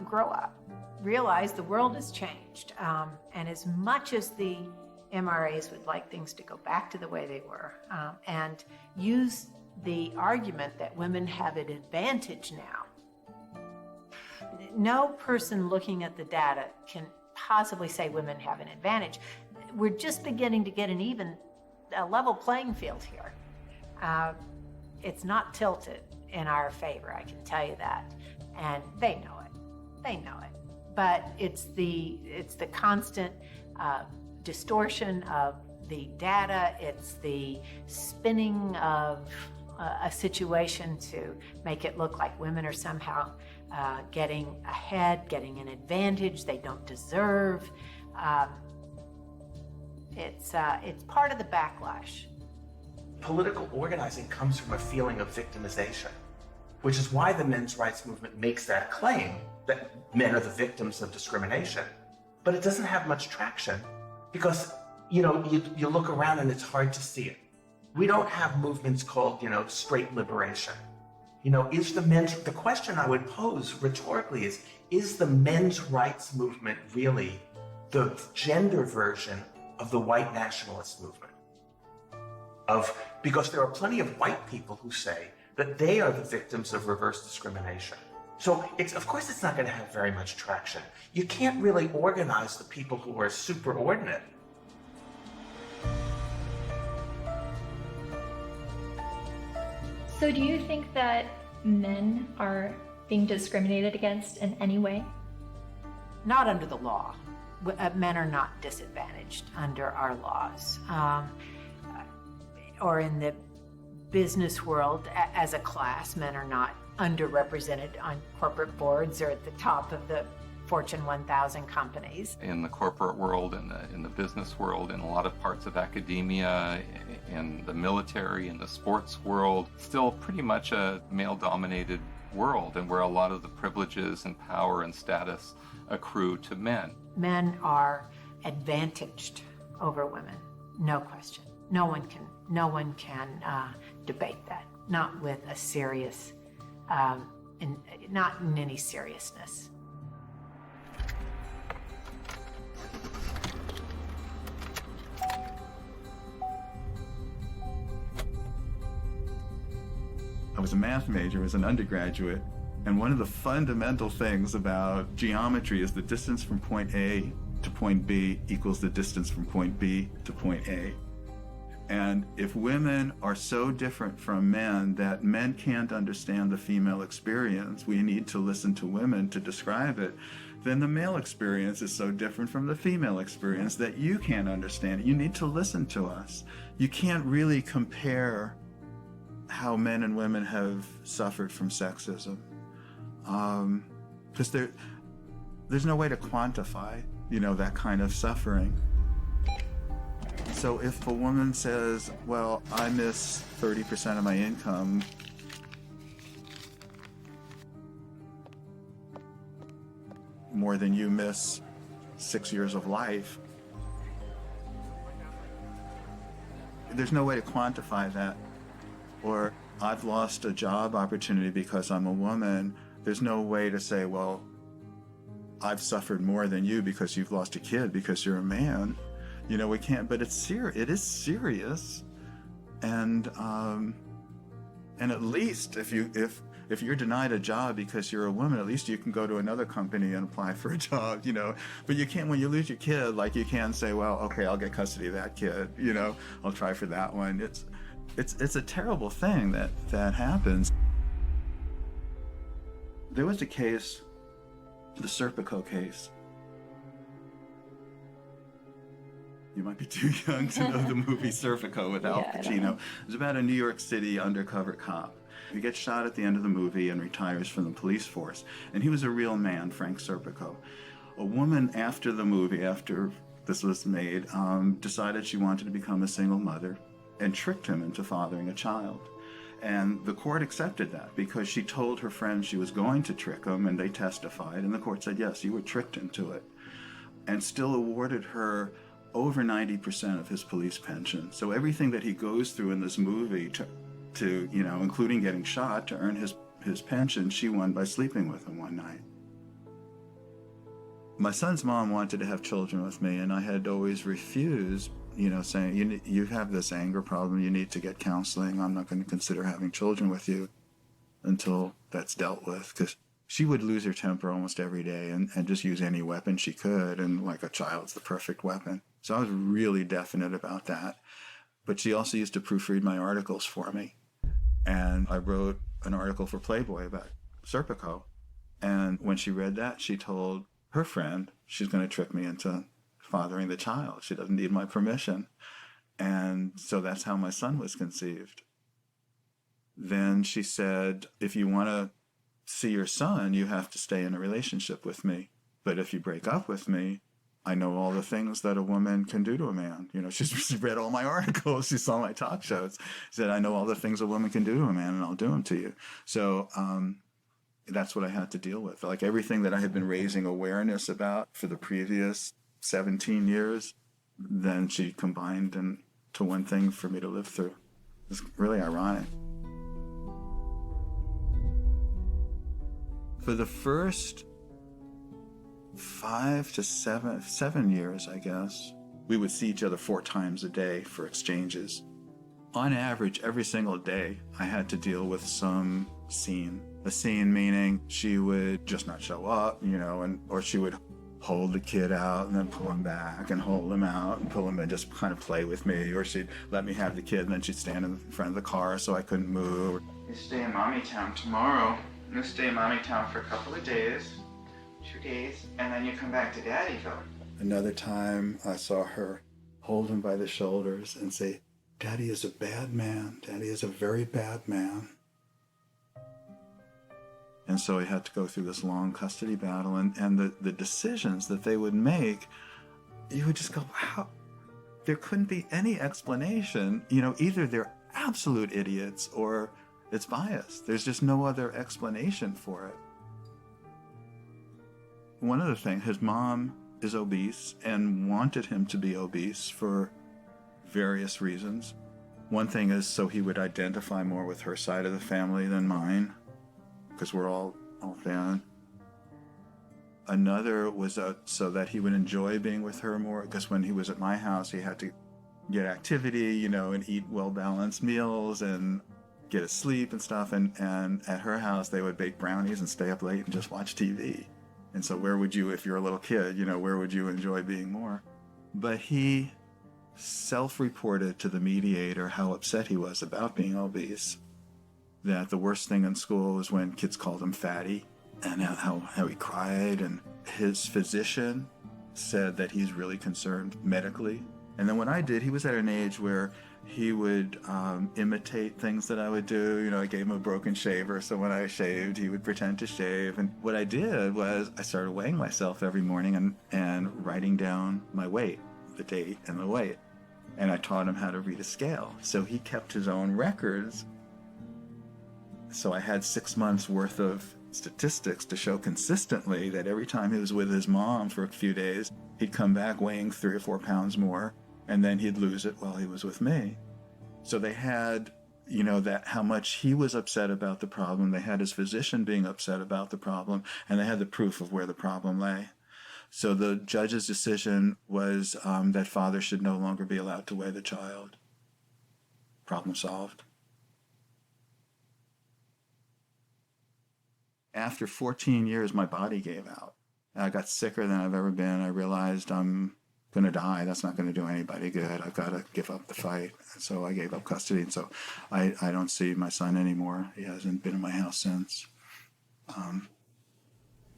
grow up. Realize the world has changed. And as much as the MRAs would like things to go back to the way they were, and use the argument that women have an advantage now, no person looking at the data can possibly say women have an advantage. We're just beginning to get a level playing field here. It's not tilted in our favor, I can tell you that. And they know it. They know it. But it's the constant distortion of the data. It's the spinning of a situation to make it look like women are somehow getting ahead, getting an advantage they don't deserve. It's part of the backlash. Political organizing comes from a feeling of victimization, which is why the men's rights movement makes that claim that men are the victims of discrimination. But it doesn't have much traction because, you look around and it's hard to see it. We don't have movements called, straight liberation. The question I would pose rhetorically is the men's rights movement really the gender version of the white nationalist movement? Because there are plenty of white people who say that they are the victims of reverse discrimination. So of course it's not going to have very much traction. You can't really organize the people who are superordinate. So do you think that men are being discriminated against in any way? Not under the law. Men are not disadvantaged under our laws. Or in the business world, as a class, men are not underrepresented on corporate boards or at the top of the Fortune 1000 companies. In the corporate world, in the business world, in a lot of parts of academia, in the military, in the sports world, still pretty much a male-dominated world, and where a lot of the privileges and power and status accrue to men. Men are advantaged over women, no question. No one can debate that, not with a serious, not in any seriousness. I was a math major as an undergraduate, and one of the fundamental things about geometry is the distance from point A to point B equals the distance from point B to point A. And if women are so different from men that men can't understand the female experience, we need to listen to women to describe it, then the male experience is so different from the female experience that you can't understand it. You need to listen to us. You can't really compare how men and women have suffered from sexism, because there's no way to quantify, that kind of suffering. So if a woman says, well, I miss 30% of my income, more than you miss 6 years of life, there's no way to quantify that. Or I've lost a job opportunity because I'm a woman. There's no way to say, well, I've suffered more than you because you've lost a kid because you're a man. We can't, but it's serious. It is serious. And at least if you're denied a job because you're a woman, at least you can go to another company and apply for a job, But you can't, when you lose your kid, like you can say, well, okay, I'll get custody of that kid, I'll try for that one. It's a terrible thing that happens. There was a case, the Serpico case. You might be too young to know the movie Serpico with Al Pacino. It was about a New York City undercover cop. He gets shot at the end of the movie and retires from the police force. And he was a real man, Frank Serpico. A woman after the movie, after this was made, decided she wanted to become a single mother and tricked him into fathering a child. And the court accepted that because she told her friends she was going to trick him, and they testified, and the court said, yes, you were tricked into it, and still awarded her over 90% of his police pension. So everything that he goes through in this movie to including getting shot to earn his pension, she won by sleeping with him one night. My son's mom wanted to have children with me, and I had always refused, saying, you have this anger problem, you need to get counseling, I'm not going to consider having children with you until that's dealt with, because she would lose her temper almost every day and just use any weapon she could, and like a child's the perfect weapon. So I was really definite about that. But she also used to proofread my articles for me. And I wrote an article for Playboy about Serpico. And when she read that, she told her friend she's going to trick me into fathering the child. She doesn't need my permission. And so that's how my son was conceived. Then she said, if you want to see your son, you have to stay in a relationship with me. But if you break up with me, I know all the things that a woman can do to a man. She read all my articles. She saw my talk shows. She said, I know all the things a woman can do to a man, and I'll do them to you. So that's what I had to deal with. Like everything that I had been raising awareness about for the previous 17 years, then she combined into one thing for me to live through. It's really ironic. For the first 5 to 7 years, I guess, we would see each other 4 times a day for exchanges. On average, every single day, I had to deal with some scene. A scene meaning she would just not show up, or she would hold the kid out and then pull him back and hold him out and pull him and just kind of play with me. Or she'd let me have the kid and then she'd stand in front of the car so I couldn't move. You stay in Mommy Town tomorrow. You stay in Mommy Town for a couple of days, 2 days, and then you come back to Daddyville. Another time I saw her hold him by the shoulders and say, Daddy is a bad man. Daddy is a very bad man. And so he had to go through this long custody battle, and the decisions that they would make, you would just go, wow, there couldn't be any explanation. You know, either they're absolute idiots or it's biased. There's just no other explanation for it. One other thing, his mom is obese and wanted him to be obese for various reasons. One thing is so he would identify more with her side of the family than mine, because we're all thin. Another was so that he would enjoy being with her more, because when he was at my house, he had to get activity, you know, and eat well-balanced meals and get his sleep and stuff. And at her house, they would bake brownies and stay up late and just watch TV. And so where would you, if you're a little kid, you know, where would you enjoy being more? But he self-reported to the mediator how upset he was about being obese. That the worst thing in school was when kids called him fatty, and how he cried. And his physician said that he's really concerned medically. And then what I did, he was at an age where he would imitate things that I would do. You know, I gave him a broken shaver, so when I shaved, he would pretend to shave. And what I did was I started weighing myself every morning and writing down my weight, the date and the weight. And I taught him how to read a scale. So he kept his own records. So I had 6 months worth of statistics to show consistently that every time he was with his mom for a few days, he'd come back weighing 3 or 4 pounds more, and then he'd lose it while he was with me. So they had, you know, that how much he was upset about the problem. They had his physician being upset about the problem, and they had the proof of where the problem lay. So the judge's decision was that father should no longer be allowed to weigh the child. Problem solved. After 14 years, my body gave out. I got sicker than I've ever been. I realized I'm going to die. That's not going to do anybody good. I've got to give up the fight. And so I gave up custody. And so I don't see my son anymore. He hasn't been in my house since.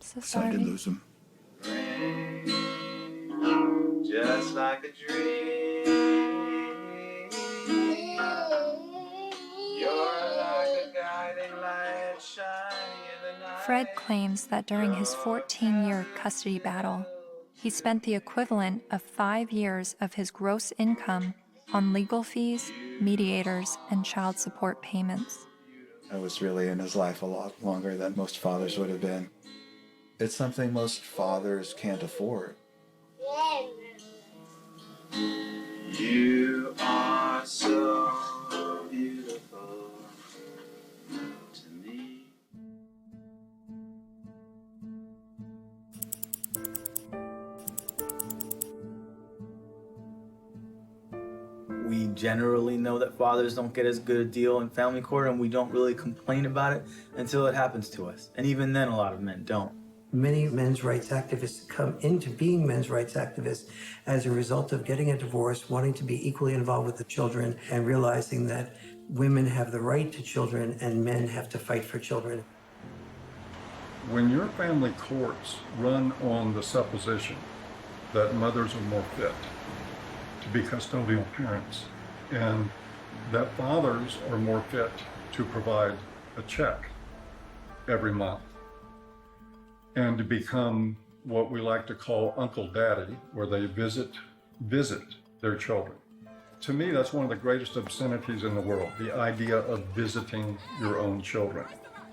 So I did lose him. Just like a dream. You're like a guiding light shining in the night. Fred claims that during his 14-year custody battle, he spent the equivalent of 5 years of his gross income on legal fees, mediators, and child support payments. I was really in his life a lot longer than most fathers would have been. It's something most fathers can't afford. You are so beautiful to me. We generally know that fathers don't get as good a deal in family court, and we don't really complain about it until it happens to us. And even then, a lot of men don't. Many men's rights activists come into being men's rights activists as a result of getting a divorce, wanting to be equally involved with the children, and realizing that women have the right to children and men have to fight for children. When your family courts run on the supposition that mothers are more fit to be custodial parents and that fathers are more fit to provide a check every month and to become what we like to call Uncle Daddy, where they visit their children. To me, that's one of the greatest obscenities in the world, the idea of visiting your own children,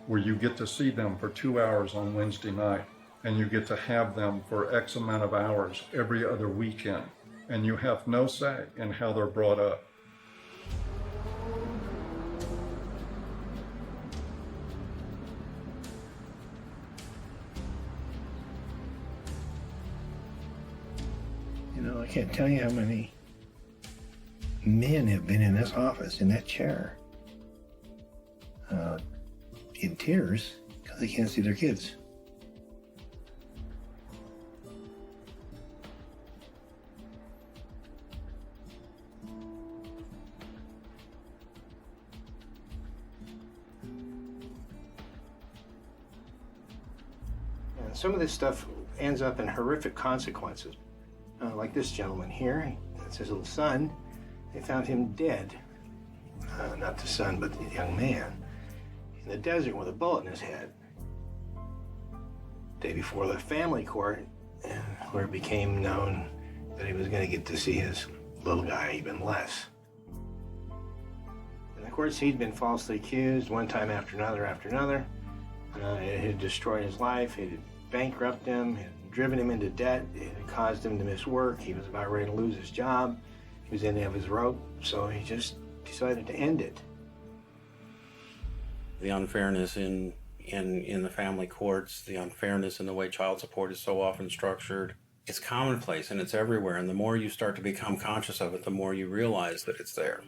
where you get to see them for 2 hours on Wednesday night, and you get to have them for X amount of hours every other weekend, and you have no say in how they're brought up. You know, I can't tell you how many men have been in this office, in that chair, in tears because they can't see their kids. some of this stuff ends up in horrific consequences. Like this gentleman here, that's his little son. They found him dead. Not the son, but the young man. In the desert with a bullet in his head. Day before the family court, where it became known that he was going to get to see his little guy even less. And of course, he'd been falsely accused one time after another. It had destroyed his life. It had bankrupted him. It had driven him into debt. It had caused him to miss work. He was about ready to lose his job. He was in the end of his rope, so he just decided to end it. The unfairness in the family courts, the unfairness in the way child support is so often structured, it's commonplace and it's everywhere. And the more you start to become conscious of it, the more you realize that it's there.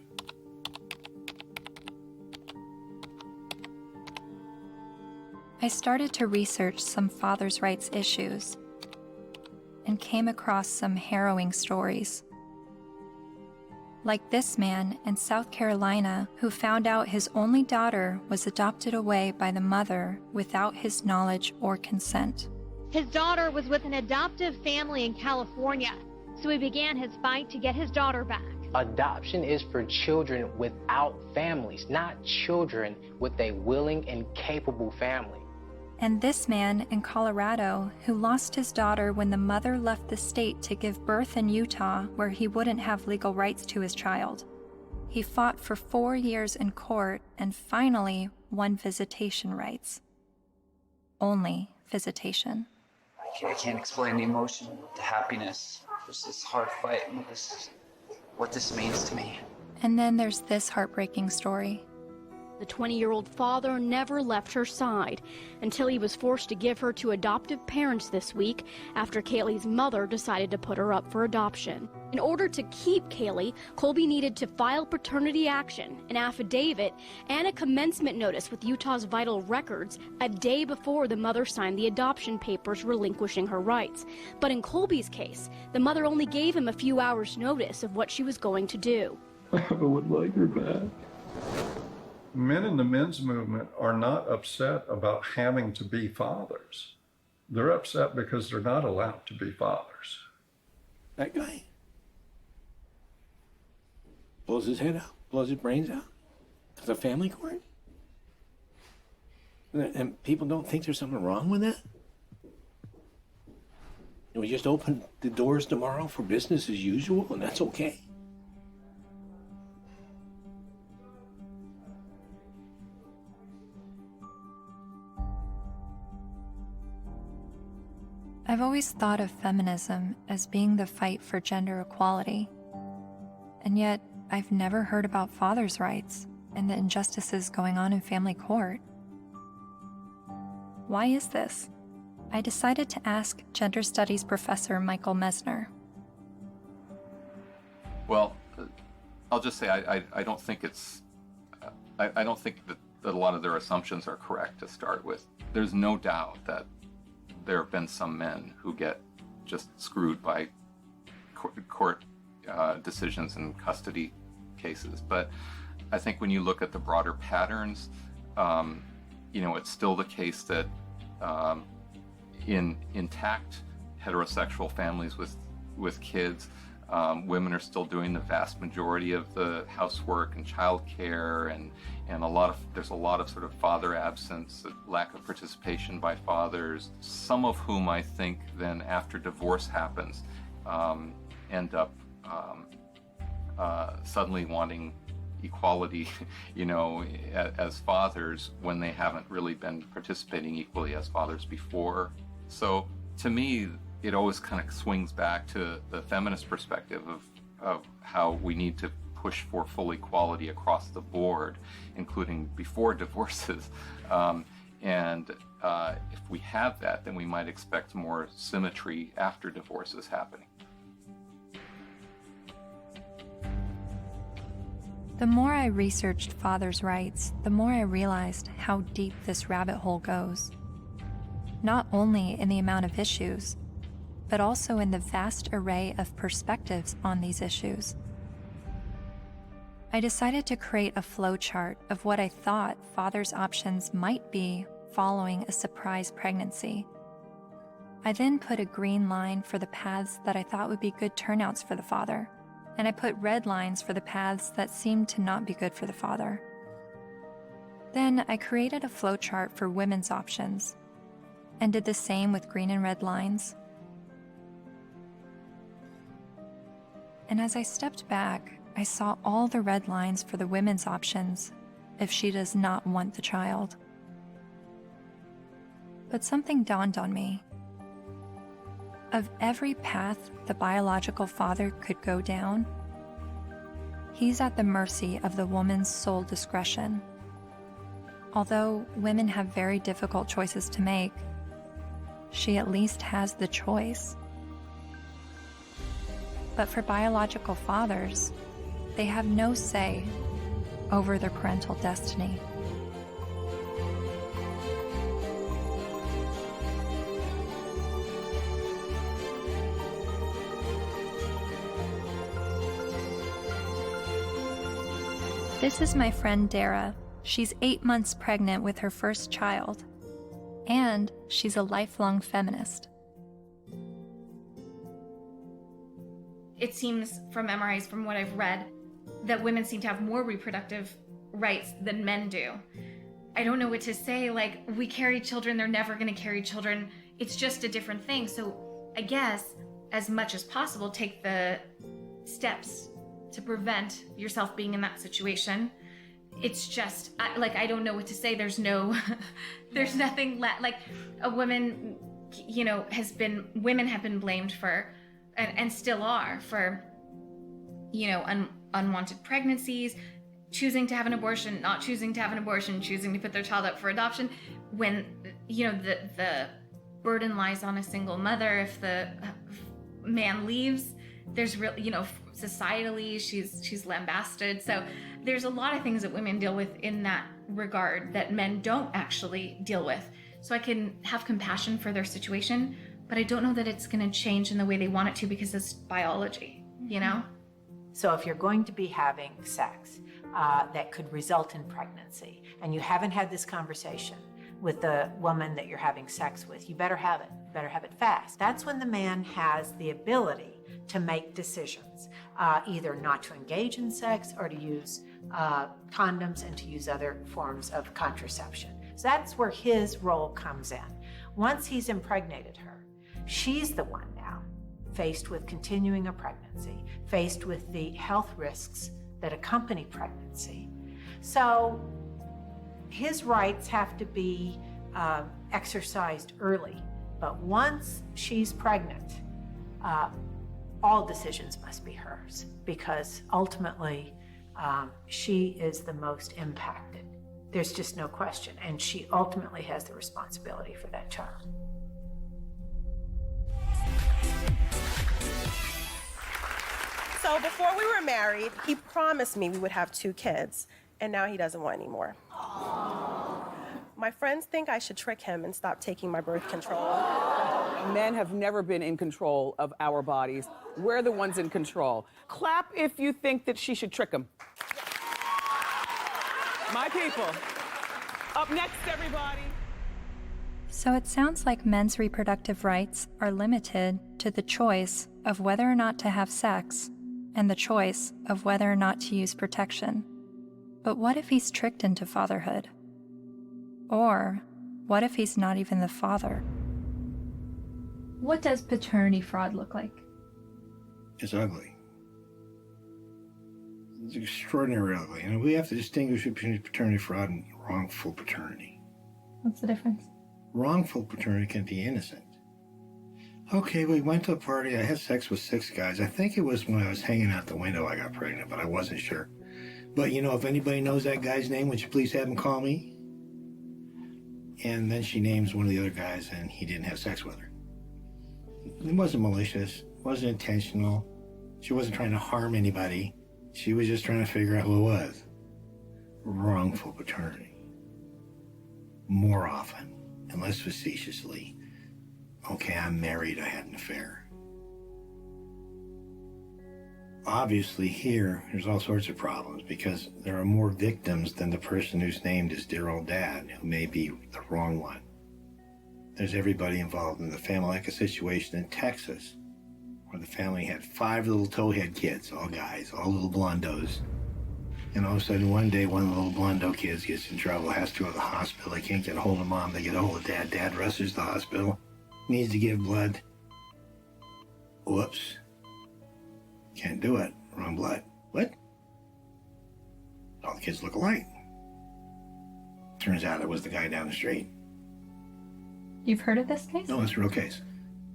I started to research some father's rights issues and came across some harrowing stories. Like this man in South Carolina who found out his only daughter was adopted away by the mother without his knowledge or consent. His daughter was with an adoptive family in California, so he began his fight to get his daughter back. Adoption is for children without families, not children with a willing and capable family. And this man in Colorado who lost his daughter when the mother left the state to give birth in Utah, where he wouldn't have legal rights to his child. He fought for 4 years in court and finally won visitation rights. Only visitation. I can't explain the emotion, the happiness. There's this hard fight and what this means to me. And then there's this heartbreaking story. The 20-year-old father never left her side until he was forced to give her to adoptive parents this week after Kaylee's mother decided to put her up for adoption. In order to keep Kaylee, Colby needed to file paternity action, an affidavit, and a commencement notice with Utah's Vital Records a day before the mother signed the adoption papers relinquishing her rights. But in Colby's case, the mother only gave him a few hours' notice of what she was going to do. I would like her back. Men in the men's movement are not upset about having to be fathers. They're upset because they're not allowed to be fathers. That guy blows his head out, blows his brains out. Because of family court? And people don't think there's something wrong with that? And we just open the doors tomorrow for business as usual, and that's okay? I've always thought of feminism as being the fight for gender equality. And yet, I've never heard about fathers' rights and the injustices going on in family court. Why is this? I decided to ask gender studies professor Michael Mesner. Well, I'll just say I don't think it's. I don't think that a lot of their assumptions are correct to start with. There's no doubt that there have been some men who get just screwed by court decisions and custody cases. But I think when you look at the broader patterns, it's still the case that in intact heterosexual families with kids, women are still doing the vast majority of the housework and childcare, and there's a lot of sort of father absence, lack of participation by fathers. Some of whom I think then after divorce happens, end up suddenly wanting equality, as fathers when they haven't really been participating equally as fathers before. So to me, it always kind of swings back to the feminist perspective of how we need to push for full equality across the board, including before divorces. If we have that, then we might expect more symmetry after divorces happening. The more I researched fathers' rights, the more I realized how deep this rabbit hole goes. Not only in the amount of issues, but also in the vast array of perspectives on these issues. I decided to create a flowchart of what I thought fathers' options might be following a surprise pregnancy. I then put a green line for the paths that I thought would be good turnouts for the father, and I put red lines for the paths that seemed to not be good for the father. Then I created a flowchart for women's options, and did the same with green and red lines. And as I stepped back, I saw all the red lines for the women's options if she does not want the child. But something dawned on me. Of every path the biological father could go down, he's at the mercy of the woman's sole discretion. Although women have very difficult choices to make, she at least has the choice. But for biological fathers, they have no say over their parental destiny. This is my friend Dara. She's 8 months pregnant with her first child, and she's a lifelong feminist. It seems from MRIs, from what I've read, that women seem to have more reproductive rights than men do. I don't know what to say, like, we carry children, they're never gonna carry children. It's just a different thing. So I guess, as much as possible, take the steps to prevent yourself being in that situation. It's just, I don't know what to say. There's no, there's nothing like a woman, you know, women have been blamed for, and still are, for, you know, unwanted pregnancies, choosing to have an abortion, not choosing to have an abortion, choosing to put their child up for adoption, when, you know, the burden lies on a single mother. If the man leaves, there's real, you know, societally, she's lambasted. So there's a lot of things that women deal with in that regard that men don't actually deal with. So I can have compassion for their situation, but I don't know that it's going to change in the way they want it to, because it's biology, you know? So if you're going to be having sex that could result in pregnancy, and you haven't had this conversation with the woman that you're having sex with, you better have it. You better have it fast. That's when the man has the ability to make decisions, either not to engage in sex or to use condoms and to use other forms of contraception. So that's where his role comes in. Once he's impregnated her, she's the one now faced with continuing a pregnancy, faced with the health risks that accompany pregnancy. So his rights have to be exercised early. But once she's pregnant, all decisions must be hers, because ultimately she is the most impacted. There's just no question. And she ultimately has the responsibility for that child. So before we were married, he promised me we would have 2 kids, and now he doesn't want any more. My friends think I should trick him and stop taking my birth control. Men have never been in control of our bodies. We're the ones in control. Clap if you think that she should trick him. My people. Up next, everybody. So it sounds like men's reproductive rights are limited to the choice of whether or not to have sex and the choice of whether or not to use protection. But what if he's tricked into fatherhood? Or what if he's not even the father? What does paternity fraud look like? It's ugly. It's extraordinarily ugly. And we have to distinguish between paternity fraud and wrongful paternity. What's the difference? Wrongful paternity can be innocent. Okay, we went to a party. I had sex with 6 guys. I think it was when I was hanging out the window I got pregnant, but I wasn't sure. But, you know, if anybody knows that guy's name, would you please have him call me? And then she names one of the other guys, and he didn't have sex with her. It wasn't malicious. It wasn't intentional. She wasn't trying to harm anybody. She was just trying to figure out who it was. Wrongful paternity. More often, and less facetiously, okay, I'm married, I had an affair. Obviously here, there's all sorts of problems because there are more victims than the person who's named as dear old dad, who may be the wrong one. There's everybody involved in the family, like a situation in Texas where the family had 5 little towhead kids, all guys, all little blondos. And all of a sudden, one day, one of the little blondo kids gets in trouble, has to go to the hospital. They can't get a hold of mom. They get a hold of dad. Dad rushes to the hospital, needs to give blood. Whoops. Can't do it. Wrong blood. What? All the kids look alike. Turns out it was the guy down the street. You've heard of this case? No, it's a real case.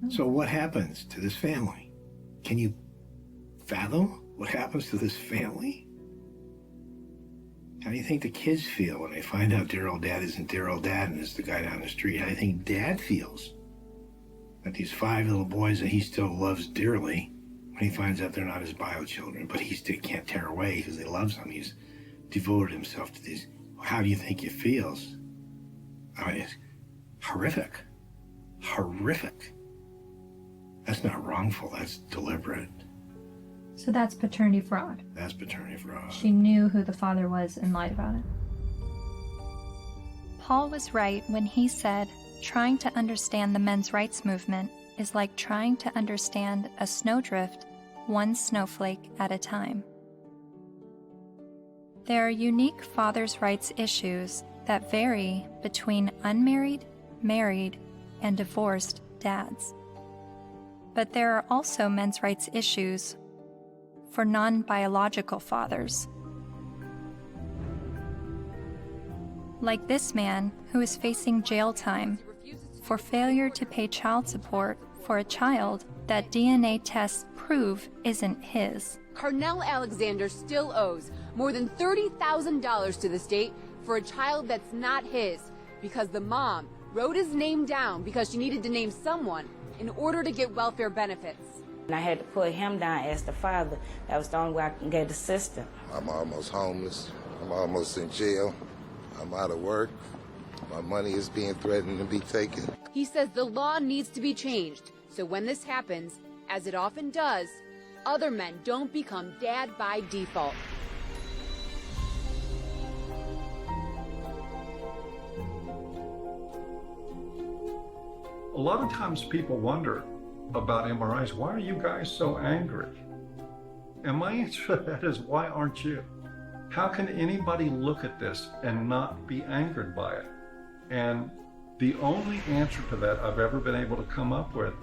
So what happens to this family? Can you fathom what happens to this family? How do you think the kids feel when they find out dear old dad isn't dear old dad and it's the guy down the street? How do you think dad feels? That these 5 little boys that he still loves dearly, when he finds out they're not his bio children, but he still can't tear away because he loves them. He's devoted himself to these. How do you think it feels? I mean, it's horrific. Horrific. That's not wrongful, that's deliberate. So that's paternity fraud. That's paternity fraud. She knew who the father was and lied about it. Paul was right when he said, trying to understand the men's rights movement is like trying to understand a snowdrift, one snowflake at a time. There are unique fathers' rights issues that vary between unmarried, married, and divorced dads. But there are also men's rights issues for non-biological fathers. Like this man who is facing jail time for failure to pay child support for a child that DNA tests prove isn't his. Carnell Alexander still owes more than $30,000 to the state for a child that's not his because the mom wrote his name down because she needed to name someone in order to get welfare benefits. And I had to put him down as the father. That was the only way I can get the system. I'm almost homeless. I'm almost in jail. I'm out of work. My money is being threatened to be taken. He says the law needs to be changed so when this happens, as it often does, other men don't become dad by default. A lot of times people wonder about MRIs, why are you guys so angry? And my answer to that is, why aren't you? How can anybody look at this and not be angered by it? And the only answer to that I've ever been able to come up with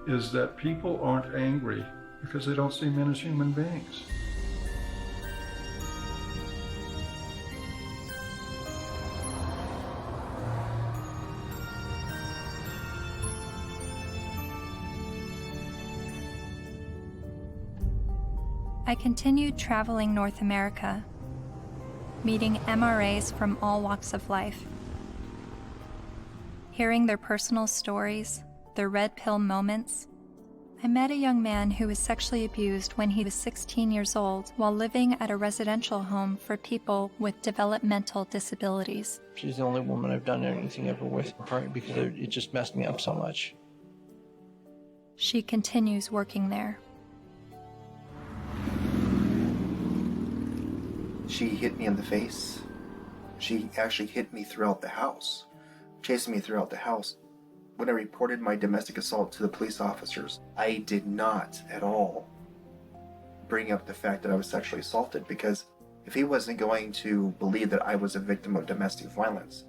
is that people aren't angry because they don't see men as human beings. I continued traveling North America, meeting MRAs from all walks of life, hearing their personal stories, their red pill moments. I met a young man who was sexually abused when he was 16 years old while living at a residential home for people with developmental disabilities. She's the only woman I've done anything ever with, partly because it just messed me up so much. She continues working there. She hit me in the face. She actually hit me throughout the house, chasing me throughout the house. When I reported my domestic assault to the police officers, I did not at all bring up the fact that I was sexually assaulted, because if he wasn't going to believe that I was a victim of domestic violence,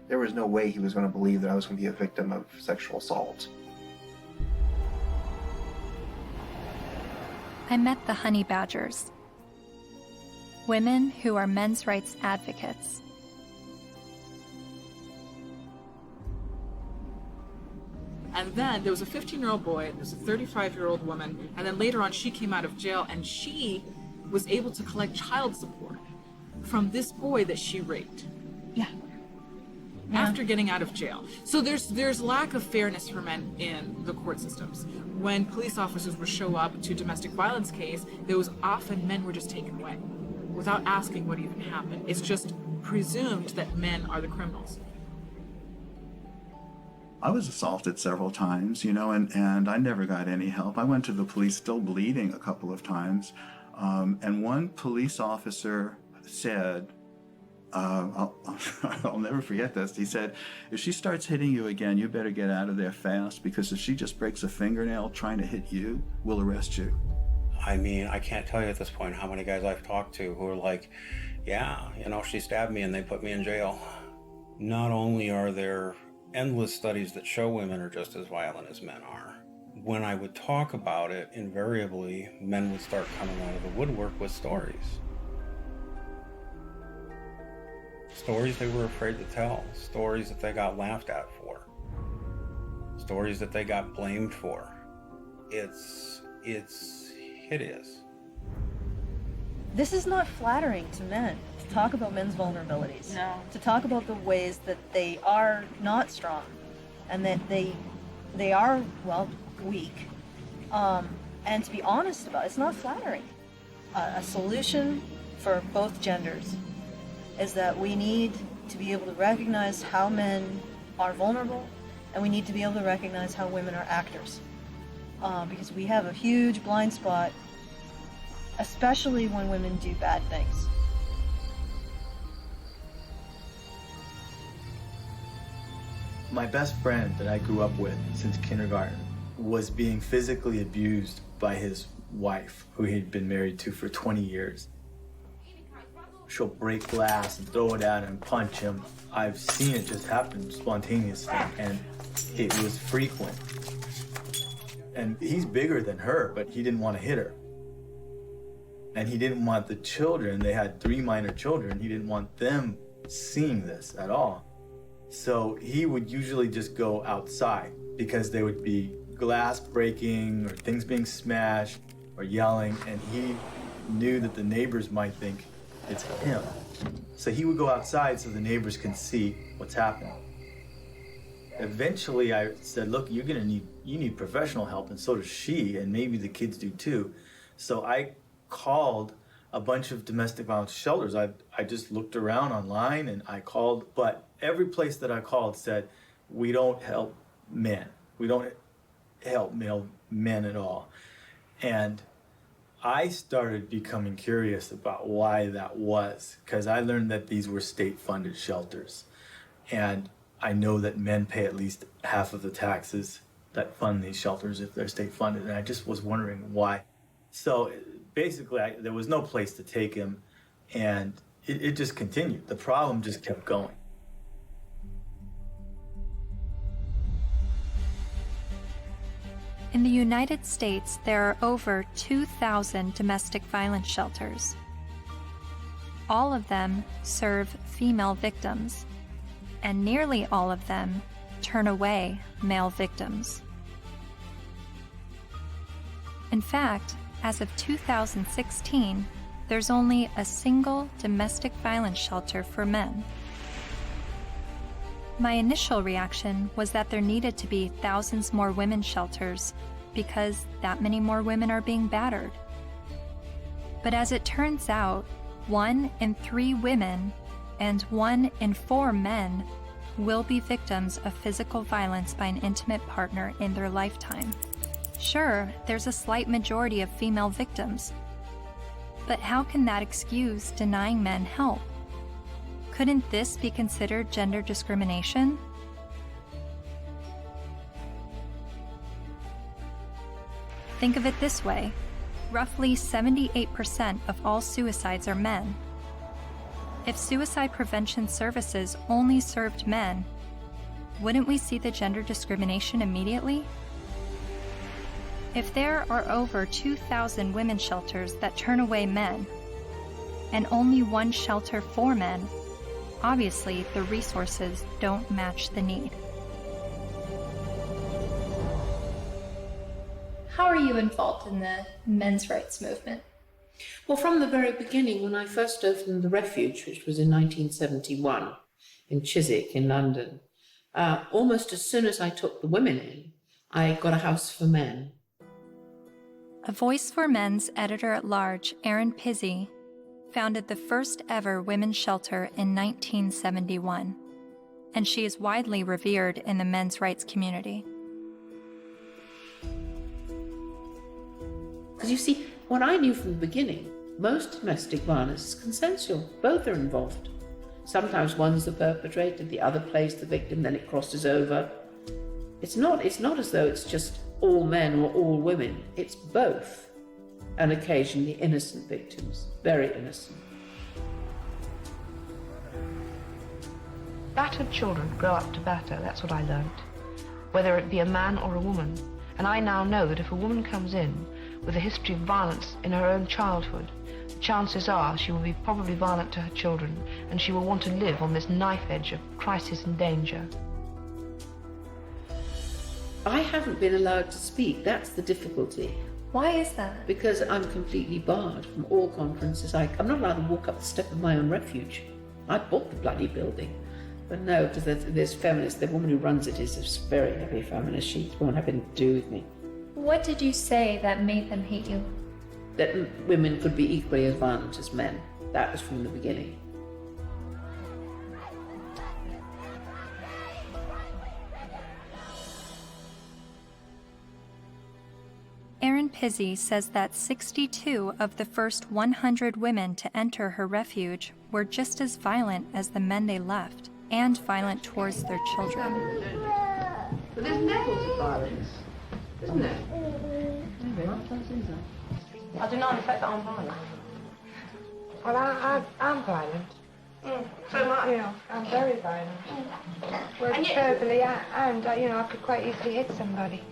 there was no way he was going to believe that I was going to be a victim of sexual assault. I met the Honey Badgers, women who are men's rights advocates. And then there was a 15-year-old boy, there was a 35-year-old woman, and then later on she came out of jail and she was able to collect child support from this boy that she raped. Yeah. After getting out of jail. So there's lack of fairness for men in the court systems. When police officers would show up to domestic violence case, there was often men were just taken away without asking what even happened. It's just presumed that men are the criminals. I was assaulted several times, and I never got any help. I went to the police still bleeding a couple of times. And one police officer said, I'll never forget this. He said, if she starts hitting you again, you better get out of there fast, because if she just breaks a fingernail trying to hit you, we'll arrest you. I mean, I can't tell you at this point how many guys I've talked to who are like, yeah, you know, she stabbed me and they put me in jail. Not only are there endless studies that show women are just as violent as men are, when I would talk about it, invariably, men would start coming out of the woodwork with stories. Stories they were afraid to tell, stories that they got laughed at for, stories that they got blamed for. It's hideous. This is not flattering to men, to talk about men's vulnerabilities. No. To talk about the ways that they are not strong and that they are, well, weak. And to be honest about it, it's not flattering. A solution for both genders is that we need to be able to recognize how men are vulnerable, and we need to be able to recognize how women are actors. Because we have a huge blind spot, especially when women do bad things. My best friend that I grew up with since kindergarten was being physically abused by his wife, who he'd been married to for 20 years. She'll break glass and throw it at him, punch him. I've seen it just happen spontaneously, and it was frequent. And he's bigger than her, but he didn't want to hit her. And he didn't want the children, they had 3 minor children, he didn't want them seeing this at all. So he would usually just go outside, because there would be glass breaking or things being smashed or yelling, and he knew that the neighbors might think it's him. So he would go outside so the neighbors can see what's happening. Eventually I said, look, you need professional help, and so does she, and maybe the kids do too. So I called a bunch of domestic violence shelters. I just looked around online and I called, but every place that I called said, we don't help men. We don't help male men at all. And I started becoming curious about why that was, because I learned that these were state-funded shelters. And I know that men pay at least half of the taxes that fund these shelters if they're state-funded, and I just was wondering why. So basically, there was no place to take him, and it just continued. The problem just kept going. In the United States, there are over 2,000 domestic violence shelters. All of them serve female victims, and nearly all of them turn away male victims. In fact, as of 2016, there's only a single domestic violence shelter for men. My initial reaction was that there needed to be thousands more women's shelters because that many more women are being battered. But as it turns out, 1 in 3 women and 1 in 4 men will be victims of physical violence by an intimate partner in their lifetime. Sure, there's a slight majority of female victims, but how can that excuse denying men help? Couldn't this be considered gender discrimination? Think of it this way. Roughly 78% of all suicides are men. If suicide prevention services only served men, wouldn't we see the gender discrimination immediately? If there are over 2,000 women's shelters that turn away men, and only 1 shelter for men, obviously the resources don't match the need. How are you involved in the men's rights movement? Well, from the very beginning, when I first opened the Refuge, which was in 1971 in Chiswick in London, almost as soon as I took the women in, I got a house for men. A Voice for Men's editor-at-large, Erin Pizzey, founded the first ever women's shelter in 1971, and she is widely revered in the men's rights community. Because you see, what I knew from the beginning, most domestic violence is consensual. Both are involved. Sometimes one's the perpetrator, the other plays the victim, then it crosses over. It's not as though it's just all men or all women. It's both, and occasionally innocent victims, very innocent. Battered children grow up to batter, that's what I learnt, whether it be a man or a woman. And I now know that if a woman comes in with a history of violence in her own childhood, the chances are she will be probably violent to her children, and she will want to live on this knife edge of crisis and danger. I haven't been allowed to speak, that's the difficulty. Why is that? Because I'm completely barred from all conferences. I'm not allowed to walk up the step of my own refuge. I bought the bloody building. But no, because there's feminists, the woman who runs it is a very heavy feminist. She won't have anything to do with me. What did you say that made them hate you? That women could be equally as violent as men. That was from the beginning. Erin Pizzey says that 62 of the first 100 women to enter her refuge were just as violent as the men they left, and violent towards their children. But there's levels of violence, isn't there? I do not affect that I'm violent. Well, I'm violent. So am I. You know, I'm very violent. Well, And yet- verbally, and you know, I could quite easily hit somebody.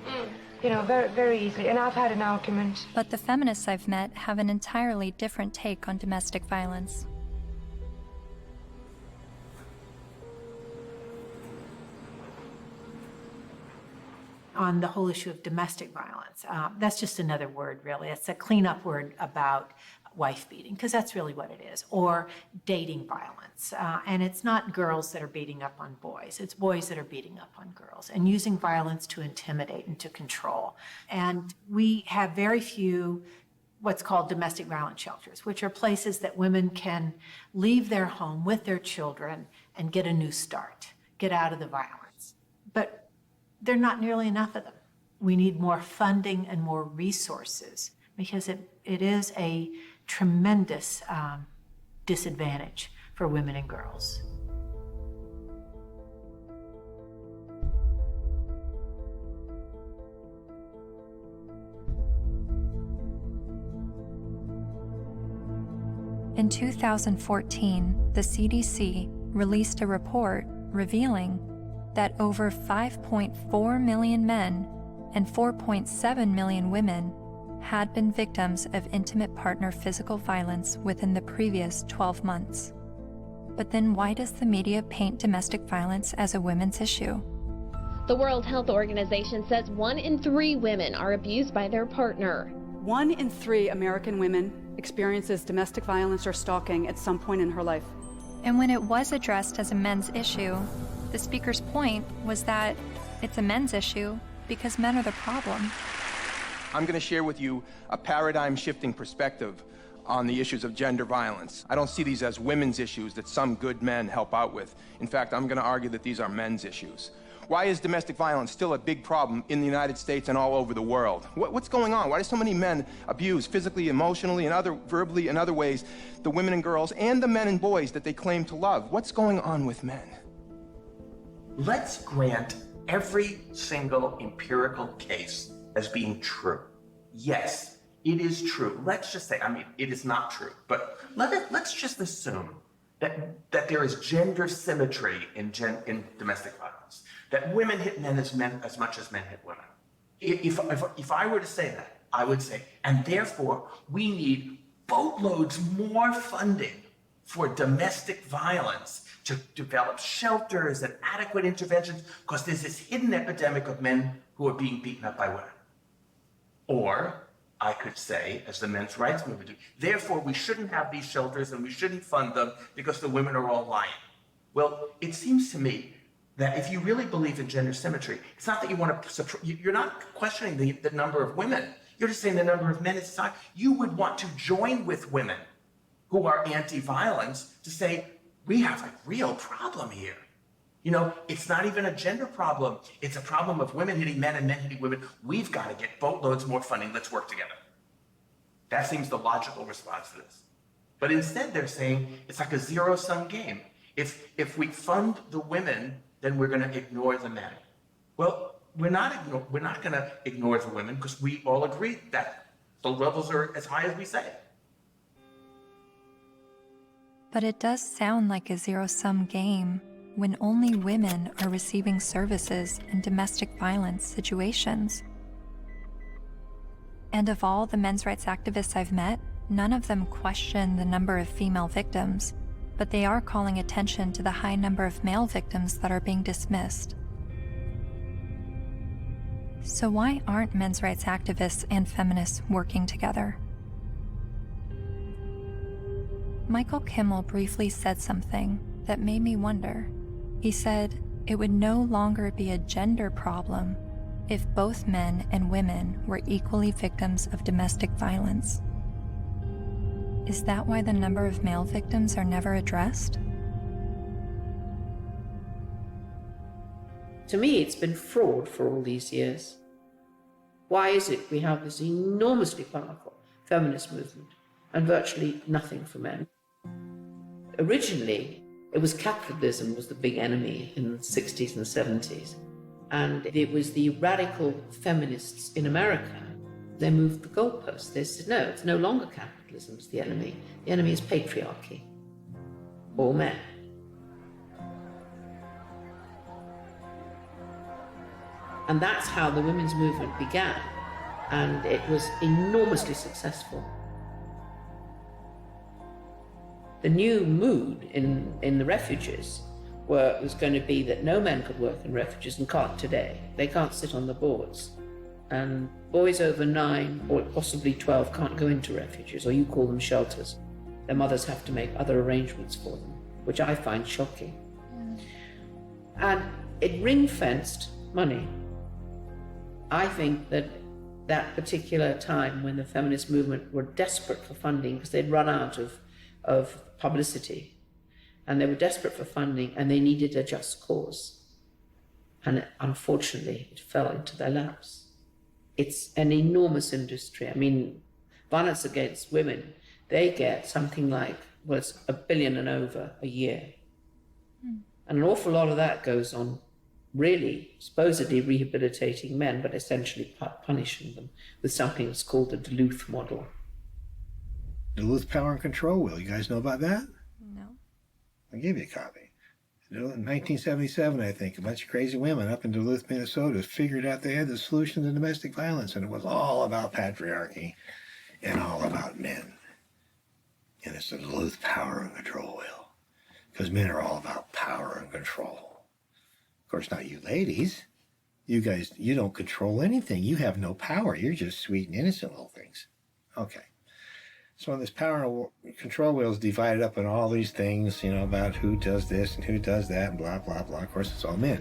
You know, very, very easily. And I've had an argument. But the feminists I've met have an entirely different take on domestic violence. On the whole issue of domestic violence, that's just another word, really. It's a cleanup word about wife beating, because that's really what it is, or dating violence. And it's not girls that are beating up on boys, it's boys that are beating up on girls and using violence to intimidate and to control. And we have very few what's called domestic violence shelters, which are places that women can leave their home with their children and get a new start, get out of the violence. But there are not nearly enough of them. We need more funding and more resources, because it is a tremendous disadvantage for women and girls. In 2014, the CDC released a report revealing that over 5.4 million men and 4.7 million women had been victims of intimate partner physical violence within the previous 12 months. But then why does the media paint domestic violence as a women's issue? The World Health Organization says 1 in 3 women are abused by their partner. 1 in 3 American women experiences domestic violence or stalking at some point in her life. And when it was addressed as a men's issue, the speaker's point was that it's a men's issue because men are the problem. I'm going to share with you a paradigm-shifting perspective on the issues of gender violence. I don't see these as women's issues that some good men help out with. In fact, I'm going to argue that these are men's issues. Why is domestic violence still a big problem in the United States and all over the world? What's going on? Why do so many men abuse physically, emotionally, and verbally and other ways the women and girls and the men and boys that they claim to love? What's going on with men? Let's grant every single empirical case as being true. Yes, it is true. Let's just say, it is not true, but let's just assume that there is gender symmetry in domestic violence, that women hit men as much as men hit women. If I were to say that, I would say, and therefore we need boatloads more funding for domestic violence to develop shelters and adequate interventions, because there's this hidden epidemic of men who are being beaten up by women. Or I could say, as the men's rights movement do, therefore we shouldn't have these shelters and we shouldn't fund them because the women are all lying. Well, it seems to me that if you really believe in gender symmetry, it's not that you want to, you're not questioning the number of women. You're just saying the number of men in society. You would want to join with women who are anti-violence to say, we have a real problem here. You know, it's not even a gender problem. It's a problem of women hitting men and men hitting women. We've got to get boatloads more funding. Let's work together. That seems the logical response to this. But instead they're saying it's like a zero-sum game. If we fund the women, then we're going to ignore the men. Well, we're not going to ignore the women because we all agree that the levels are as high as we say. But it does sound like a zero-sum game when only women are receiving services in domestic violence situations. And of all the men's rights activists I've met, none of them question the number of female victims, but they are calling attention to the high number of male victims that are being dismissed. So why aren't men's rights activists and feminists working together? Michael Kimmel briefly said something that made me wonder. He said it would no longer be a gender problem if both men and women were equally victims of domestic violence. Is that why the number of male victims are never addressed? To me, it's been fraud for all these years. Why is it we have this enormously powerful feminist movement and virtually nothing for men? Originally, it was capitalism was the big enemy in the 60s and 70s. And it was the radical feminists in America. They moved the goalposts. They said, no, it's no longer capitalism is the enemy. The enemy is patriarchy. All men. And that's how the women's movement began. And it was enormously successful. The new mood in the refuges was going to be that no men could work in refuges and can't today. They can't sit on the boards. And boys over 9 or possibly 12 can't go into refuges, or you call them shelters. Their mothers have to make other arrangements for them, which I find shocking. And it ring-fenced money. I think that that particular time when the feminist movement were desperate for funding because they'd run out of publicity, and they were desperate for funding, and they needed a just cause. And unfortunately, it fell into their laps. It's an enormous industry. I mean, violence against women, they get something like, well, it's $1 billion and over a year. And an awful lot of that goes on really supposedly rehabilitating men, but essentially punishing them with something that's called the Duluth model. Duluth Power and Control Wheel. You guys know about that? No. I'll give you a copy. In 1977, I think, a bunch of crazy women up in Duluth, Minnesota figured out they had the solution to domestic violence, and it was all about patriarchy and all about men. And it's the Duluth Power and Control Wheel, because men are all about power and control. Of course, not you ladies. You guys, you don't control anything. You have no power. You're just sweet and innocent little things. Okay. So this power and control wheel is divided up in all these things, you know, about who does this and who does that and blah, blah, blah. Of course, it's all men.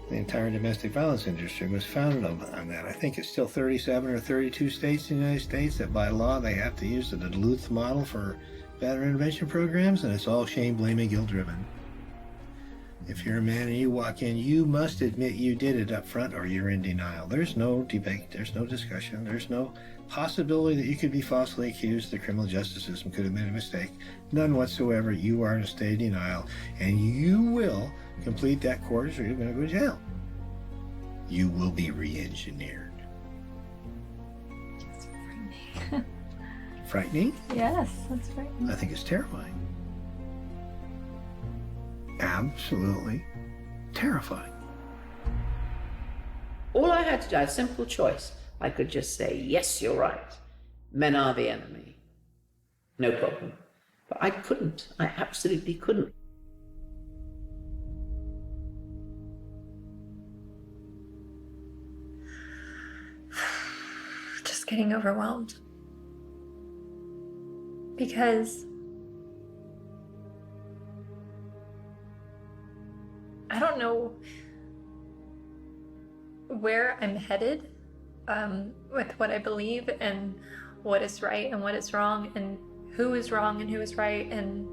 The entire domestic violence industry was founded on that. I think it's still 37 or 32 states in the United States that by law they have to use the Duluth model for better intervention programs, and it's all shame, blame, and guilt driven. If you're a man and you walk in, you must admit you did it up front or you're in denial. There's no debate, there's no discussion, there's no possibility that you could be falsely accused. The criminal justice system could have made a mistake. None whatsoever. You are in a state of denial, and you will complete that course or you're going to go to jail. You will be re-engineered. That's frightening. Frightening? Yes, that's frightening. I think it's terrifying. Absolutely terrifying. All I had to do, I had a simple choice. I could just say, yes, you're right. Men are the enemy. No problem. But I couldn't. I absolutely couldn't. Just getting overwhelmed. Because I don't know where I'm headed with what I believe and what is right and what is wrong and who is wrong and who is right, and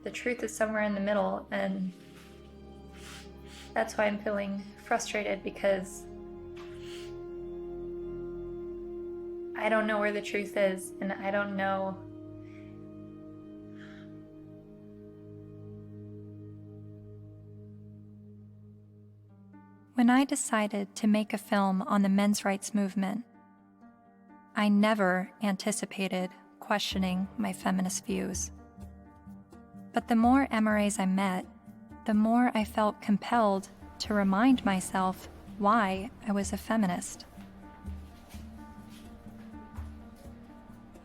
the truth is somewhere in the middle, and that's why I'm feeling frustrated, because I don't know where the truth is, and I don't know When I decided to make a film on the men's rights movement, I never anticipated questioning my feminist views. But the more MRAs I met, the more I felt compelled to remind myself why I was a feminist.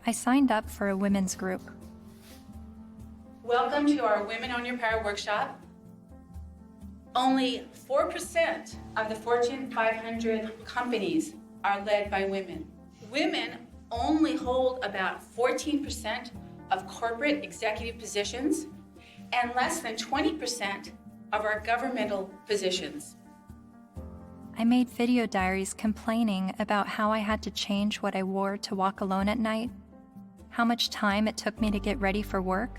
I signed up for a women's group. Welcome to our Women on Your Power workshop. Only 4% of the Fortune 500 companies are led by women. Women only hold about 14% of corporate executive positions and less than 20% of our governmental positions. I made video diaries complaining about how I had to change what I wore to walk alone at night, how much time it took me to get ready for work,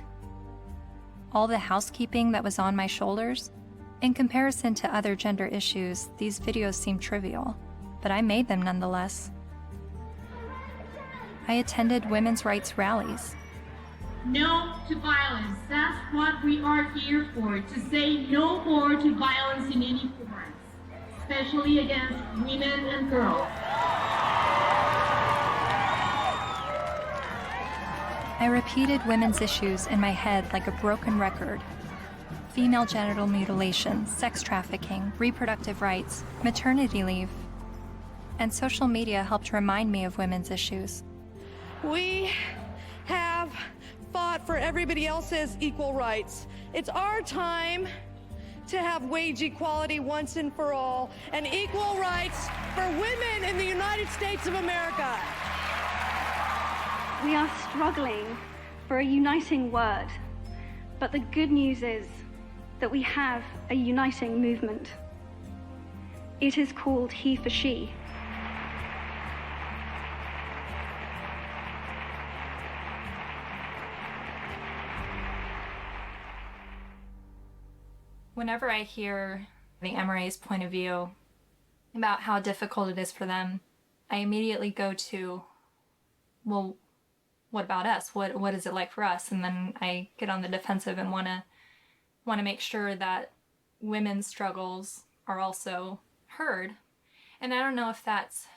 all the housekeeping that was on my shoulders. In comparison to other gender issues, these videos seem trivial, but I made them nonetheless. I attended women's rights rallies. No to violence. That's what we are here for, to say no more to violence in any form, especially against women and girls. I repeated women's issues in my head like a broken record. Female genital mutilation, sex trafficking, reproductive rights, maternity leave. And social media helped remind me of women's issues. We have fought for everybody else's equal rights. It's our time to have wage equality once and for all, and equal rights for women in the United States of America. We are struggling for a uniting word, but the good news is that we have a uniting movement. It is called He for She. Whenever I hear the MRA's point of view about how difficult it is for them, I immediately go to, well, what about us? What is it like for us? And then I get on the defensive and want to make sure that women's struggles are also heard. And I don't know if that's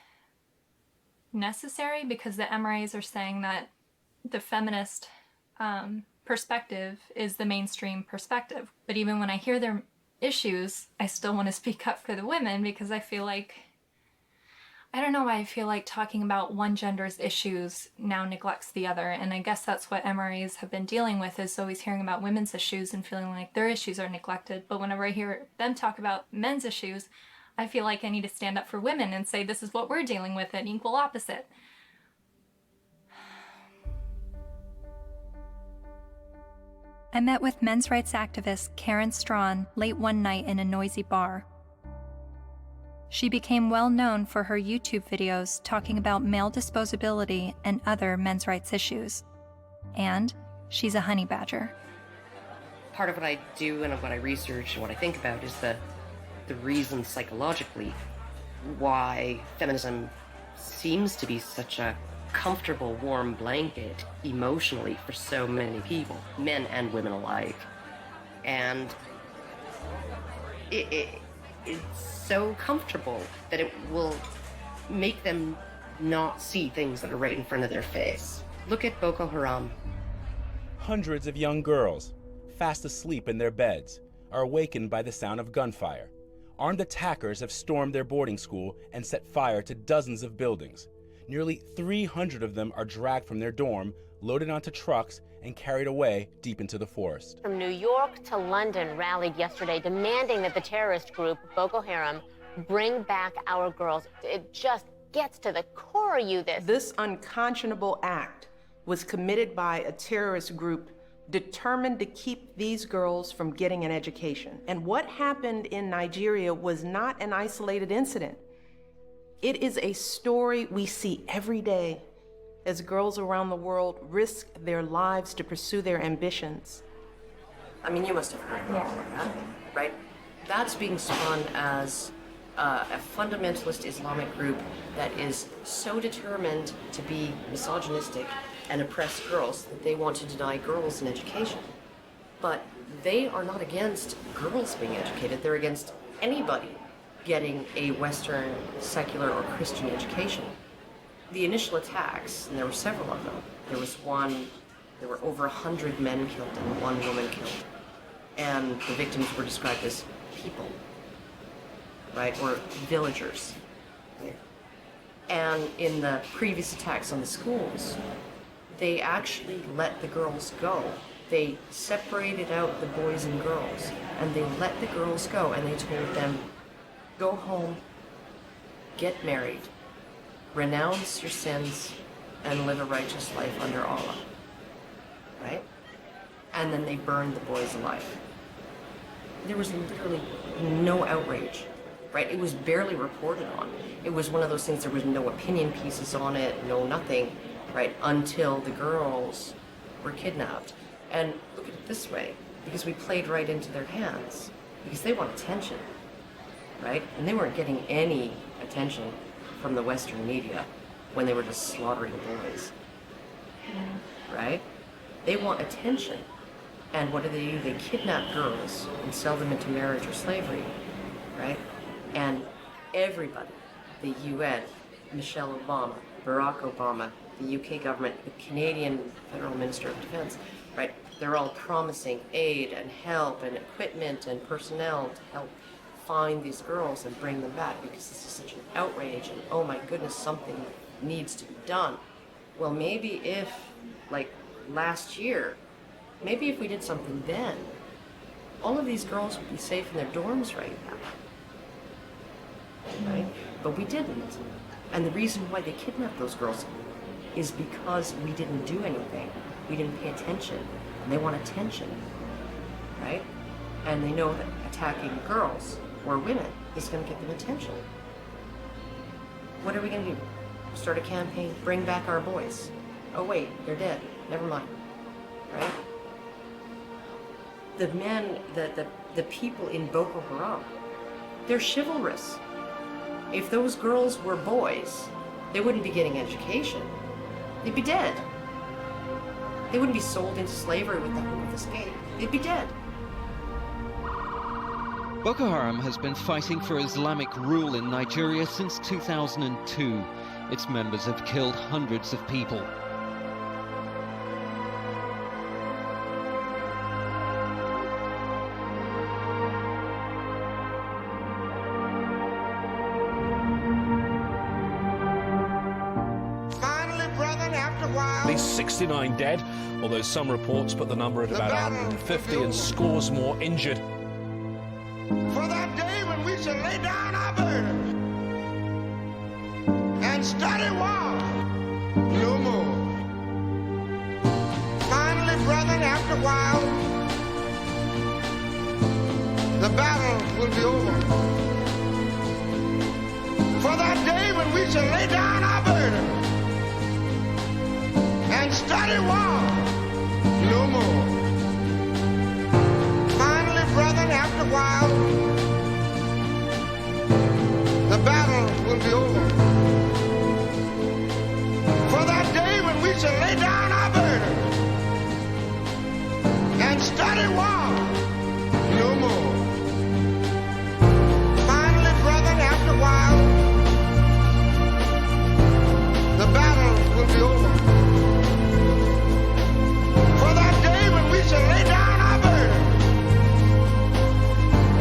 necessary, because the MRAs are saying that the feminist perspective is the mainstream perspective. But even when I hear their issues, I still want to speak up for the women, because I feel like, I don't know why I feel like talking about one gender's issues now neglects the other. And I guess that's what MRAs have been dealing with, is always hearing about women's issues and feeling like their issues are neglected. But whenever I hear them talk about men's issues, I feel like I need to stand up for women and say, this is what we're dealing with, an equal opposite. I met with men's rights activist Karen Strawn late one night in a noisy bar. She became well known for her YouTube videos talking about male disposability and other men's rights issues. And she's a honey badger. Part of what I do and what I research and what I think about is the reason psychologically why feminism seems to be such a comfortable, warm blanket emotionally for so many people, men and women alike. And it's so comfortable that it will make them not see things that are right in front of their face. Look at Boko Haram. Hundreds of young girls, fast asleep in their beds, are awakened by the sound of gunfire. Armed attackers have stormed their boarding school and set fire to dozens of buildings. Nearly 300 of them are dragged from their dorm, loaded onto trucks, and carried away deep into the forest. From New York to London rallied yesterday demanding that the terrorist group Boko Haram bring back our girls. It just gets to the core of you, This unconscionable act was committed by a terrorist group determined to keep these girls from getting an education. And what happened in Nigeria was not an isolated incident. It is a story we see every day as girls around the world risk their lives to pursue their ambitions. I mean, you must have heard about that, right? That's being spun as a fundamentalist Islamic group that is so determined to be misogynistic and oppress girls that they want to deny girls an education. But they are not against girls being educated. They're against anybody getting a Western secular or Christian education. The initial attacks, and there were several of them, there were over 100 men killed and 1 woman killed. And the victims were described as people, right, or villagers. And in the previous attacks on the schools, they actually let the girls go. They separated out the boys and girls, and they let the girls go, and they told them, go home, get married, renounce your sins, and live a righteous life under Allah, right? And then they burned the boys alive. There was literally no outrage, right? It was barely reported on. It was one of those things, there was no opinion pieces on it, no nothing, right? Until the girls were kidnapped. And look at it this way, because we played right into their hands, because they want attention, right? And they weren't getting any attention from the Western media when they were just slaughtering boys, right? They want attention. And what do? They kidnap girls and sell them into marriage or slavery, right? And everybody, the UN, Michelle Obama, Barack Obama, the UK government, the Canadian Federal Minister of Defense, right? They're all promising aid and help and equipment and personnel to help find these girls and bring them back, because this is such an outrage and oh my goodness, something needs to be done. Well, maybe if, like last year, maybe if we did something then, all of these girls would be safe in their dorms right now, right? But we didn't. And the reason why they kidnapped those girls is because we didn't do anything. We didn't pay attention. And they want attention, right? And they know that attacking girls or women is going to get them attention. What are we going to do? Start a campaign, bring back our boys. Oh wait, they're dead. Never mind, right? The men, the people in Boko Haram, they're chivalrous. If those girls were boys, they wouldn't be getting education. They'd be dead. They wouldn't be sold into slavery with the hope of escape. They'd be dead. Boko Haram has been fighting for Islamic rule in Nigeria since 2002. Its members have killed hundreds of people. At least 69 dead, although some reports put the number at about 150 and scores more injured. For that day when we shall lay down our burdens and study war no more. Finally, brethren, after a while, the battle will be over. For that day when we shall lay down our burdens and study war no more. Finally, brethren, after a while, the battle will be over. For that day when we shall lay down our burdens and study war no more. Finally, brethren, after a while, the battle will be over. For that day when we shall lay down our burdens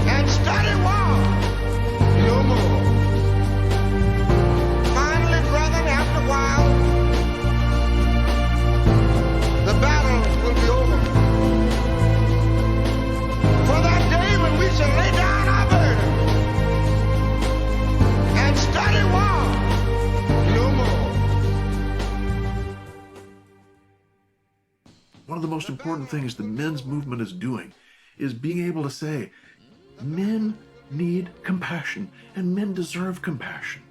and study war no more. Finally, brethren, after a while, the battle will be over. important things the men's movement is doing is being able to say, men need compassion, and men deserve compassion.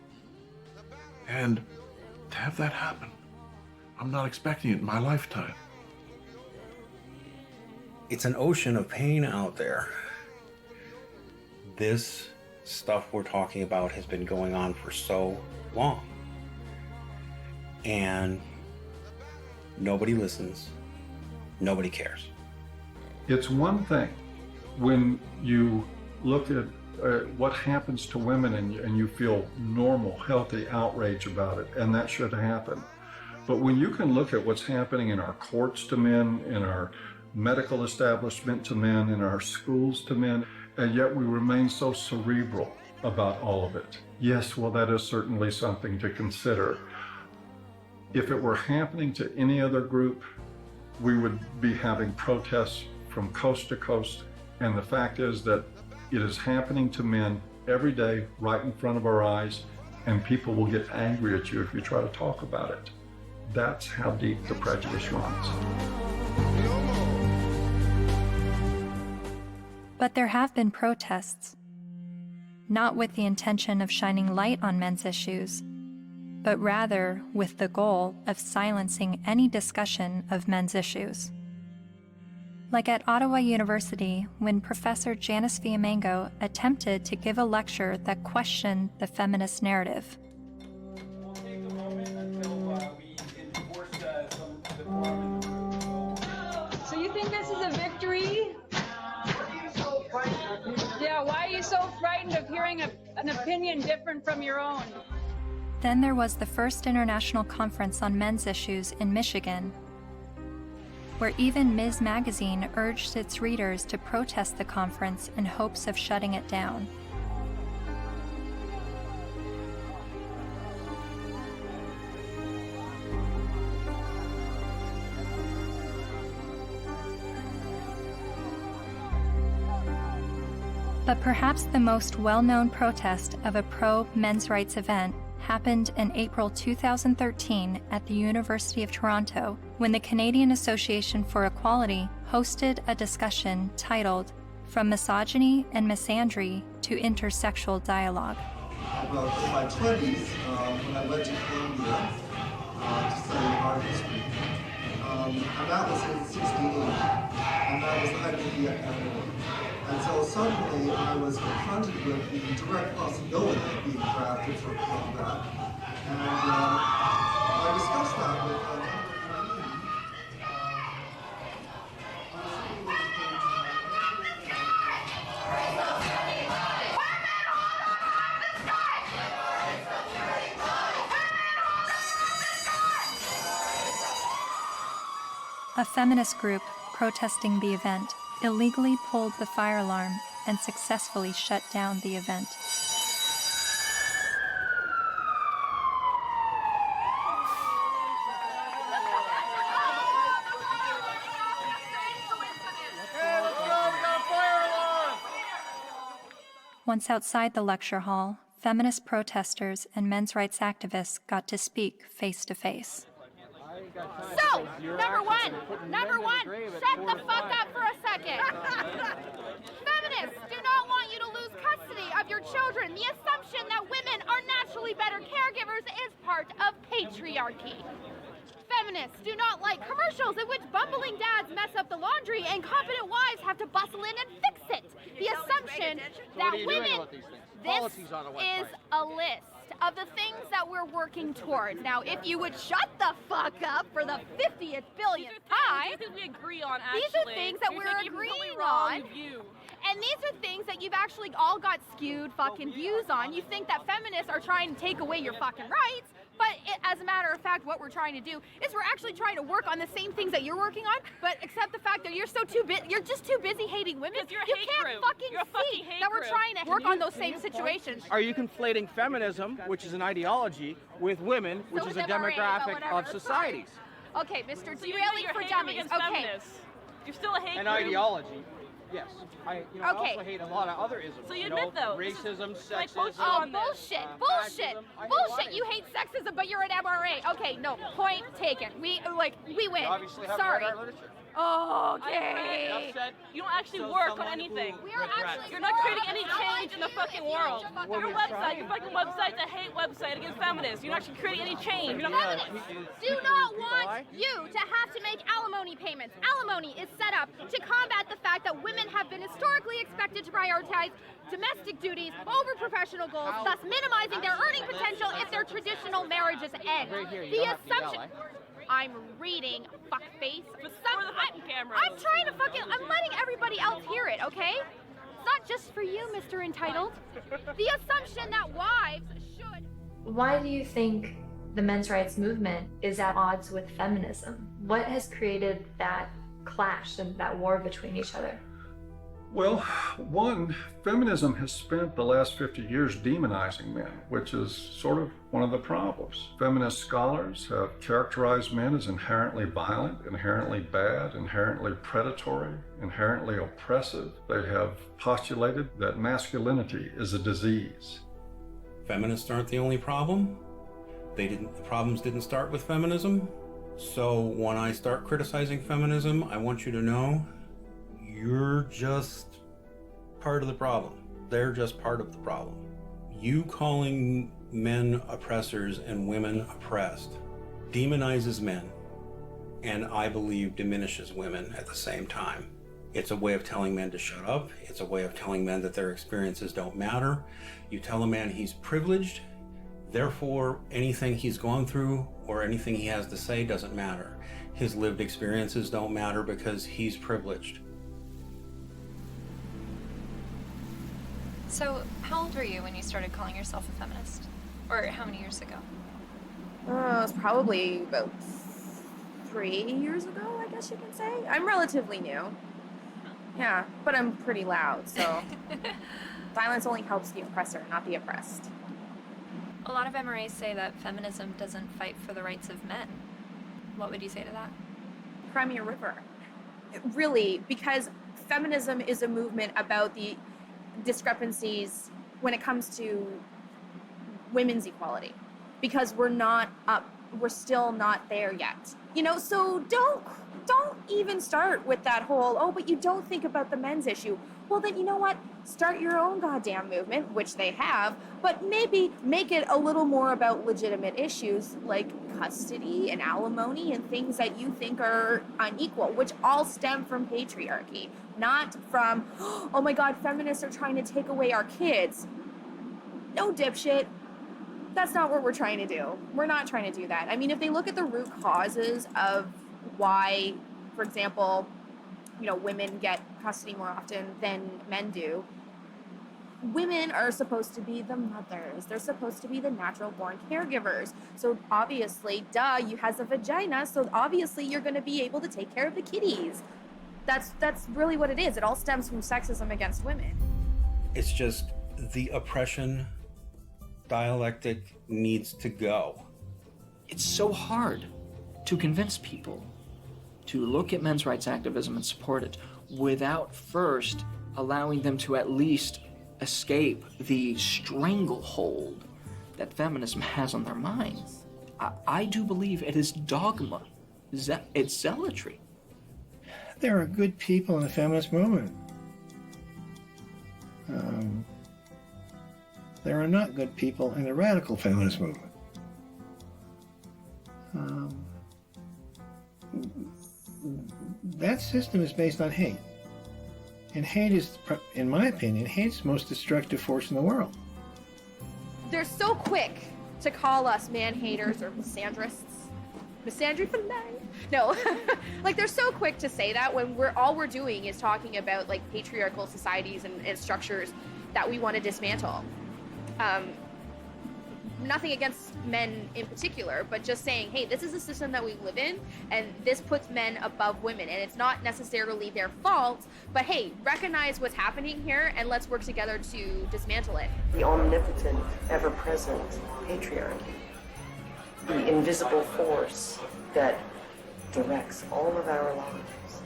And to have that happen, I'm not expecting it in my lifetime. It's an ocean of pain out there. This stuff we're talking about has been going on for so long. And nobody listens. Nobody cares. It's one thing when you look at what happens to women and you feel normal, healthy outrage about it, and that should happen. But when you can look at what's happening in our courts to men, in our medical establishment to men, in our schools to men, and yet we remain so cerebral about all of it. Yes, well, that is certainly something to consider. If it were happening to any other group, we would be having protests from coast to coast. And the fact is that it is happening to men every day, right in front of our eyes, and people will get angry at you if you try to talk about it. That's how deep the prejudice runs. But there have been protests, not with the intention of shining light on men's issues, but rather with the goal of silencing any discussion of men's issues. Like at Ottawa University, when Professor Janice Fiamengo attempted to give a lecture that questioned the feminist narrative. So you think this is a victory? Yeah, why are you so frightened of hearing an opinion different from your own? Then there was the first International Conference on Men's Issues in Michigan, where even Ms. Magazine urged its readers to protest the conference in hopes of shutting it down. But perhaps the most well-known protest of a pro-men's rights event happened in April 2013 at the University of Toronto, when the Canadian Association for Equality hosted a discussion titled From Misogyny and Misandry to Intersexual Dialogue. About in my 20s, when I went to Columbia to study art history, and that was in '68, and that was the height of the academy. And so suddenly I was confronted with the direct possibility of being drafted for combat. And I discussed that with a feminist group protesting the event illegally pulled the fire alarm and successfully shut down the event. Once outside the lecture hall, feminist protesters and men's rights activists got to speak face to face. So, number one, shut the fuck up for a second. Feminists do not want you to lose custody of your children. The assumption that women are naturally better caregivers is part of patriarchy. Feminists do not like commercials in which bumbling dads mess up the laundry and competent wives have to bustle in and fix it. The assumption that women... This is a list of the things that we're working towards. Now, if you would shut the fuck up for the 50th billionth time, we agree on, these are things that we're agreeing on. And these are things that you've actually all got skewed fucking views on. You think that feminists are trying to take away your fucking rights, but as a matter of fact, what we're trying to do is we're actually trying to work on the same things that you're working on, but except the fact that you're just too busy hating women. You can't fucking see that we're trying to work on those same situations. Are you conflating feminism, which is an ideology, with women, which is a demographic of societies? Okay, Mr. Derailing for Dummies. Okay. You're still a hate An group. ideology. Yes. I also hate a lot of other isms. So you admit, though, racism, sexism. Oh, bullshit. You hate sexism, but you're an MRA. Okay, no, point taken. We win. You obviously have Sorry. read our literature. Okay. You don't actually work on anything. You're not creating any change in the fucking world. Your fucking website's a hate website against feminists. You're not actually creating any change. Feminists do not want you to have to make alimony payments. Alimony is set up to combat the fact that women have been historically expected to prioritize domestic duties over professional goals, thus minimizing their earning potential if their traditional marriages end. The assumption... I'm reading, fuckface. I'm trying to I'm letting everybody else hear it, okay? It's not just for you, Mr. Entitled. The assumption that wives should... Why do you think the men's rights movement is at odds with feminism? What has created that clash and that war between each other? Well, one, feminism has spent the last 50 years demonizing men, which is sort of one of the problems. Feminist scholars have characterized men as inherently violent, inherently bad, inherently predatory, inherently oppressive. They have postulated that masculinity is a disease. Feminists aren't the only problem. The problems didn't start with feminism. So when I start criticizing feminism, I want you to know you're just part of the problem. They're just part of the problem. You calling men oppressors and women oppressed demonizes men, and I believe diminishes women at the same time. It's a way of telling men to shut up. It's a way of telling men that their experiences don't matter. You tell a man he's privileged, therefore anything he's gone through or anything he has to say doesn't matter. His lived experiences don't matter because he's privileged. So, how old were you when you started calling yourself a feminist? Or how many years ago? It was probably about 3 years ago, I guess you can say. I'm relatively new. Yeah, but I'm pretty loud, so violence only helps the oppressor, not the oppressed. A lot of MRAs say that feminism doesn't fight for the rights of men. What would you say to that? Crimea River. Really, because feminism is a movement about the discrepancies when it comes to women's equality, because we're still not there yet. You know, so don't even start with that whole, oh, but you don't think about the men's issue. Well, then, you know what? Start your own goddamn movement, which they have, but maybe make it a little more about legitimate issues like custody and alimony and things that you think are unequal, which all stem from patriarchy, not from, oh my God, feminists are trying to take away our kids. No, dipshit. That's not what we're trying to do. We're not trying to do that. I mean, if they look at the root causes of why, for example, you know, women get custody more often than men do, women are supposed to be the mothers. They're supposed to be the natural born caregivers. So obviously, duh, you has a vagina, so obviously you're going to be able to take care of the kitties. That's really what it is. It all stems from sexism against women. It's just the oppression dialectic needs to go. It's so hard to convince people to look at men's rights activism and support it without first allowing them to at least escape the stranglehold that feminism has on their minds. I do believe it is dogma. It's zealotry. There are good people in the feminist movement. There are not good people in the radical feminist movement. That system is based on hate. And hate is, in my opinion, hate's the most destructive force in the world. They're so quick to call us man-haters or misandrists. Misandry for life. No, like they're so quick to say that when all we're doing is talking about like patriarchal societies and structures that we want to dismantle. Nothing against men in particular, but just saying, hey, this is a system that we live in, and this puts men above women, and it's not necessarily their fault, but hey, recognize what's happening here, and let's work together to dismantle it. The omnipotent, ever-present patriarchy, the invisible force that directs all of our lives,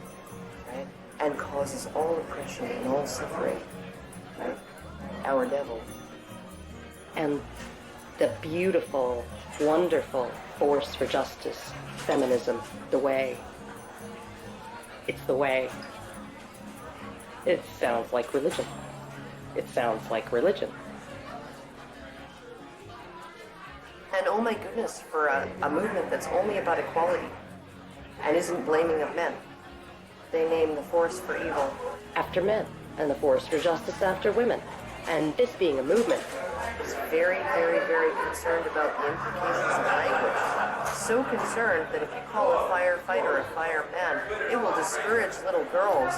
right, and causes all oppression and all suffering, right, our devil. And the beautiful, wonderful force for justice, feminism, the way. It's the way. It sounds like religion. It sounds like religion. And oh my goodness, for a movement that's only about equality and isn't blaming of men. They name the force for evil after men and the force for justice after women. And this being a movement is very, very, very concerned about the implications of language. So concerned that if you call a firefighter a fireman, it will discourage little girls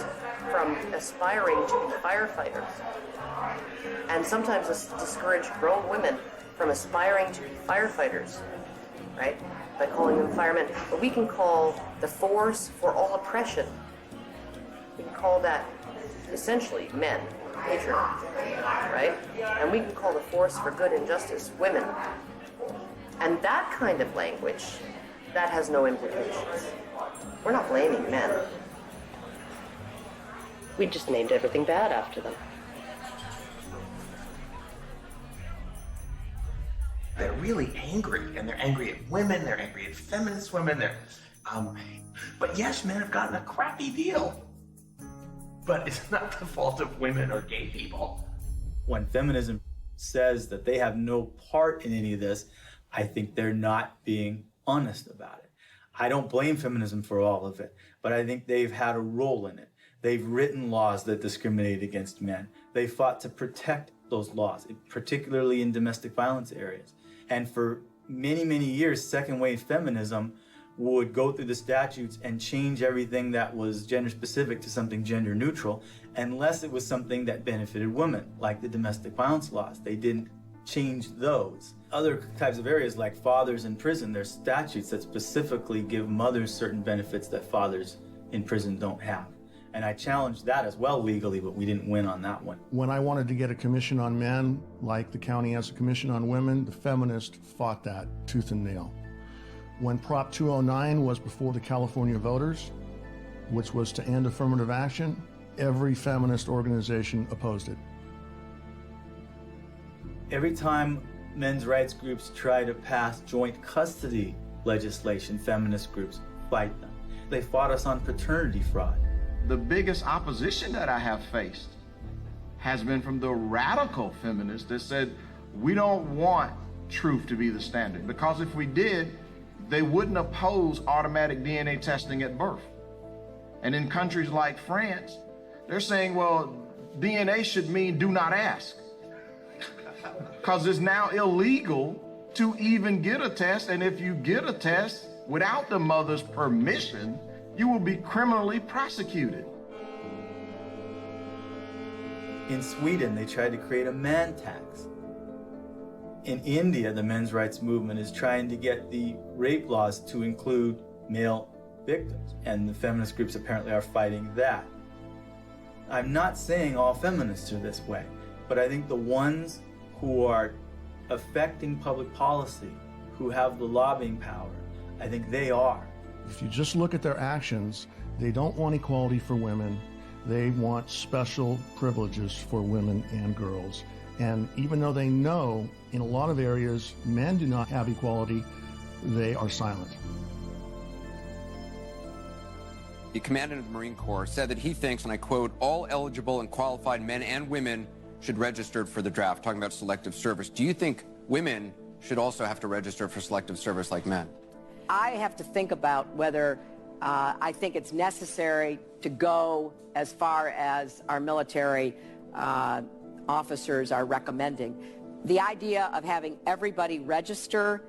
from aspiring to be firefighters. And sometimes discourage grown women from aspiring to be firefighters, right? By calling them firemen. But we can call the force for all oppression, we can call that essentially men, patriarchy, right? And we can call the force for good and justice women. And that kind of language, that has no implications. We're not blaming men. We just named everything bad after them. They're really angry, and they're angry at women, they're angry at feminist women, but yes, men have gotten a crappy deal. But it's not the fault of women or gay people. When feminism says that they have no part in any of this, I think they're not being honest about it. I don't blame feminism for all of it, but I think they've had a role in it. They've written laws that discriminate against men. They fought to protect those laws, particularly in domestic violence areas. And for many, many years, second wave feminism would go through the statutes and change everything that was gender specific to something gender neutral, unless it was something that benefited women, like the domestic violence laws. They didn't change those. Other types of areas like fathers in prison, there's statutes that specifically give mothers certain benefits that fathers in prison don't have. And I challenged that as well legally, but we didn't win on that one. When I wanted to get a commission on men, like the county has a commission on women, the feminists fought that tooth and nail. When Prop 209 was before the California voters, which was to end affirmative action, every feminist organization opposed it. Every time men's rights groups try to pass joint custody legislation, feminist groups fight them. They fought us on paternity fraud. The biggest opposition that I have faced has been from the radical feminists that said, we don't want truth to be the standard, because if we did, they wouldn't oppose automatic DNA testing at birth. And in countries like France, they're saying, well, DNA should mean do not ask. Because it's now illegal to even get a test, and if you get a test without the mother's permission, you will be criminally prosecuted. In Sweden, they tried to create a man tax. In India, the men's rights movement is trying to get the rape laws to include male victims, and the feminist groups apparently are fighting that. I'm not saying all feminists are this way, but I think the ones who are affecting public policy, who have the lobbying power, I think they are. If you just look at their actions, they don't want equality for women. They want special privileges for women and girls. And even though they know in a lot of areas men do not have equality, they are silent. The commandant of the Marine Corps said that he thinks, and I quote, all eligible and qualified men and women should register for the draft, talking about selective service. Do you think women should also have to register for selective service like men? I have to think about whether I think it's necessary to go as far as our military officers are recommending. The idea of having everybody register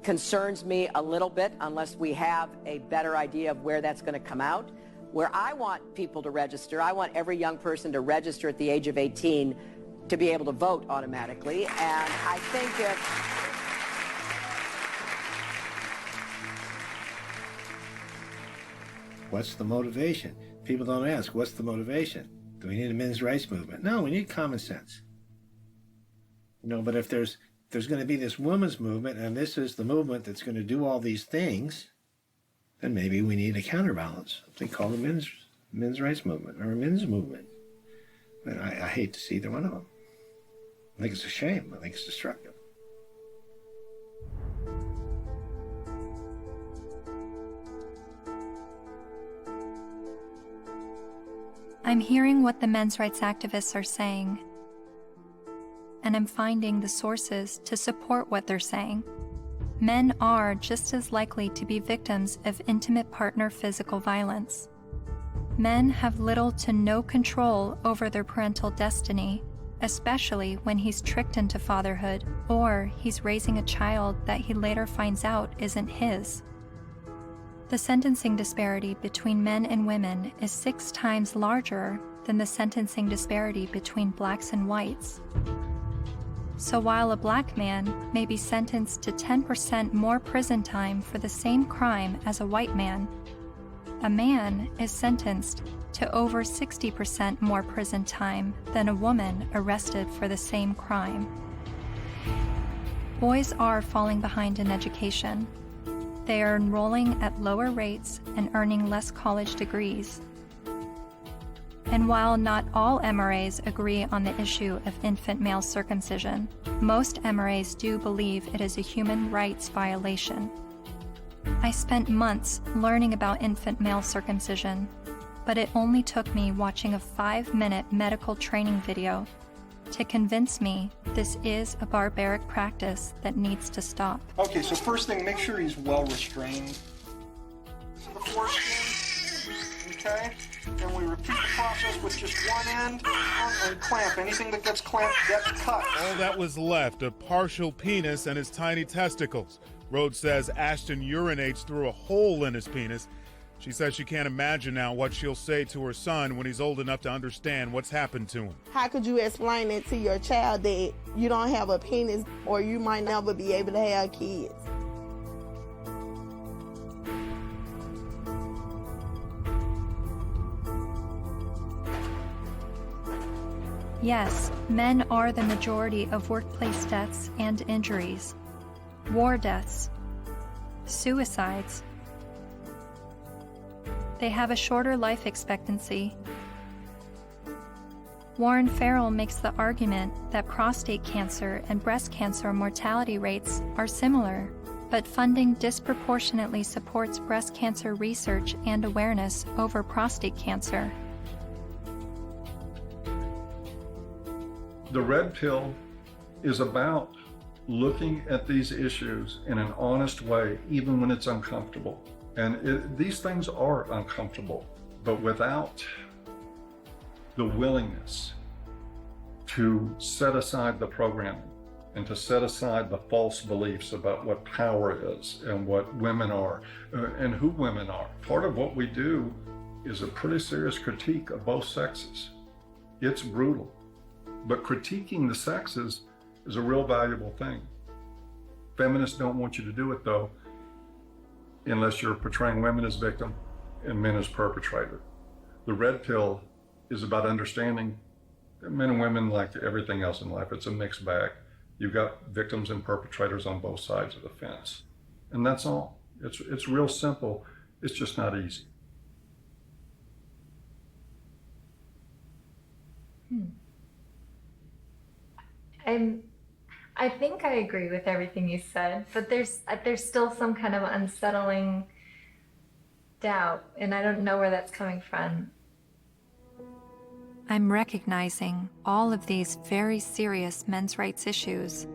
concerns me a little bit unless we have a better idea of where that's going to come out. Where I want people to register, I want every young person to register at the age of 18 to be able to vote automatically. And I think if... What's the motivation? People don't ask, what's the motivation? Do we need a men's rights movement? No, we need common sense. You know, but if there's going to be this women's movement, and this is the movement that's going to do all these things, then maybe we need a counterbalance, something called a men's rights movement or a men's movement. But I hate to see either one of them. I think it's a shame. I think it's destructive. I'm hearing what the men's rights activists are saying, and I'm finding the sources to support what they're saying. Men are just as likely to be victims of intimate partner physical violence. Men have little to no control over their parental destiny, especially when he's tricked into fatherhood or he's raising a child that he later finds out isn't his. The sentencing disparity between men and women is 6 times larger than the sentencing disparity between blacks and whites. So while a black man may be sentenced to 10% more prison time for the same crime as a white man, a man is sentenced to over 60% more prison time than a woman arrested for the same crime. Boys are falling behind in education. They are enrolling at lower rates and earning less college degrees. And while not all MRAs agree on the issue of infant male circumcision, most MRAs do believe it is a human rights violation. I spent months learning about infant male circumcision, but it only took me watching a 5-minute medical training video to convince me this is a barbaric practice that needs to stop. Okay, so first thing, make sure he's well restrained. The foreskin, okay? And we repeat the process with just one end and clamp. Anything that gets clamped gets cut. All that was left, a partial penis and his tiny testicles. Rhodes says Ashton urinates through a hole in his penis. She says she can't imagine now what she'll say to her son when he's old enough to understand what's happened to him. How could you explain it to your child that you don't have a penis or you might never be able to have kids? Yes, men are the majority of workplace deaths and injuries, war deaths, suicides. They have a shorter life expectancy. Warren Farrell makes the argument that prostate cancer and breast cancer mortality rates are similar, but funding disproportionately supports breast cancer research and awareness over prostate cancer. The red pill is about looking at these issues in an honest way, even when it's uncomfortable. And these things are uncomfortable, but without the willingness to set aside the programming and to set aside the false beliefs about what power is and what women are and who women are. Part of what we do is a pretty serious critique of both sexes. It's brutal, but critiquing the sexes is a real valuable thing. Feminists don't want you to do it, though, unless you're portraying women as victim and men as perpetrator. The red pill is about understanding that men and women, like everything else in life, it's a mixed bag. You've got victims and perpetrators on both sides of the fence. And that's all. It's real simple. It's just not easy. I think I agree with everything you said, but there's still some kind of unsettling doubt, and I don't know where that's coming from. I'm recognizing all of these very serious men's rights issues.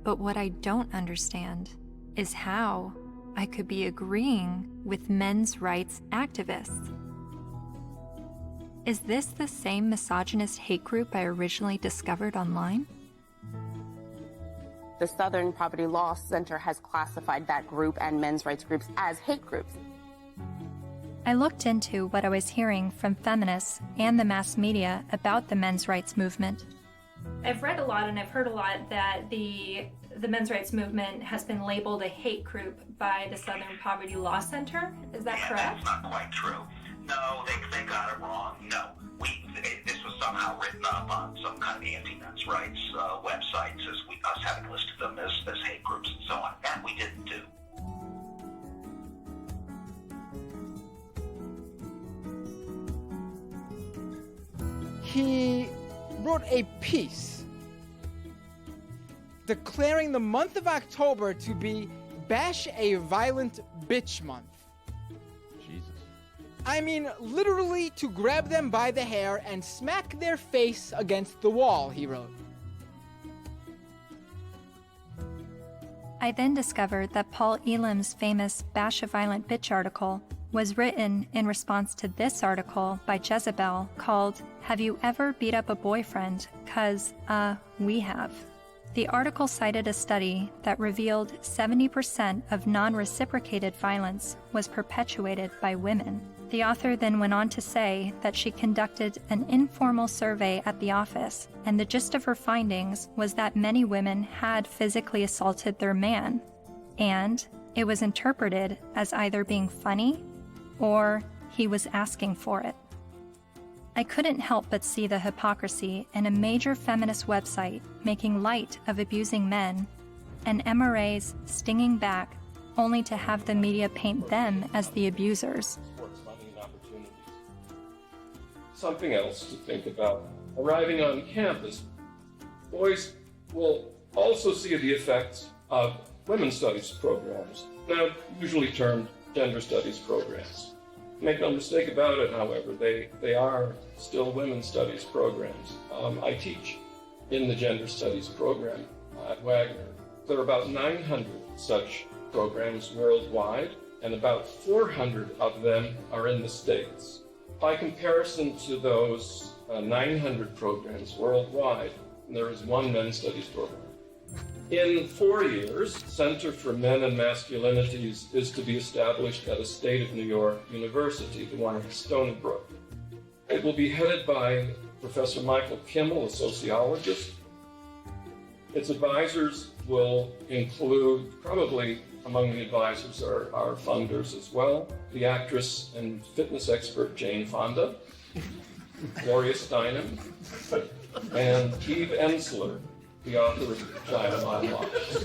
But what I don't understand is how I could be agreeing with men's rights activists. Is this the same misogynist hate group I originally discovered online? The Southern Poverty Law Center has classified that group and men's rights groups as hate groups. I looked into what I was hearing from feminists and the mass media about the men's rights movement. I've read a lot and I've heard a lot that the men's rights movement has been labeled a hate group by the Southern Poverty Law Center. Is that correct? That's not quite true. No, they got it wrong. No, this was somehow written up on some kind of anti-men's rights websites as us having listed them as hate groups and so on. That we didn't do. He wrote a piece declaring the month of October to be Bash a Violent Bitch Month. Jesus. I mean literally to grab them by the hair and smack their face against the wall, he wrote. I then discovered that Paul Elam's famous Bash a Violent Bitch article was written in response to this article by Jezebel called, "Have You Ever Beat Up a Boyfriend? 'Cause, we have." The article cited a study that revealed 70% of non-reciprocated violence was perpetuated by women. The author then went on to say that she conducted an informal survey at the office, and the gist of her findings was that many women had physically assaulted their man, and it was interpreted as either being funny or he was asking for it. I couldn't help but see the hypocrisy in a major feminist website making light of abusing men, and MRAs stinging back only to have the media paint them as the abusers. Something else to think about. Arriving on campus, boys will also see the effects of women's studies programs, now usually termed gender studies programs. Make no mistake about it, however, they are still women's studies programs. I teach in the gender studies program at Wagner. There are about 900 such programs worldwide, and about 400 of them are in the States. By comparison to those 900 programs worldwide, there is one men's studies program. In 4 years, Center for Men and Masculinities is to be established at a state of New York university, the one in Stony Brook. It will be headed by Professor Michael Kimmel, a sociologist. Its advisors will include, probably among the advisors are funders as well, the actress and fitness expert Jane Fonda, Gloria Steinem, and Eve Ensler, the author of Vagina Monologues.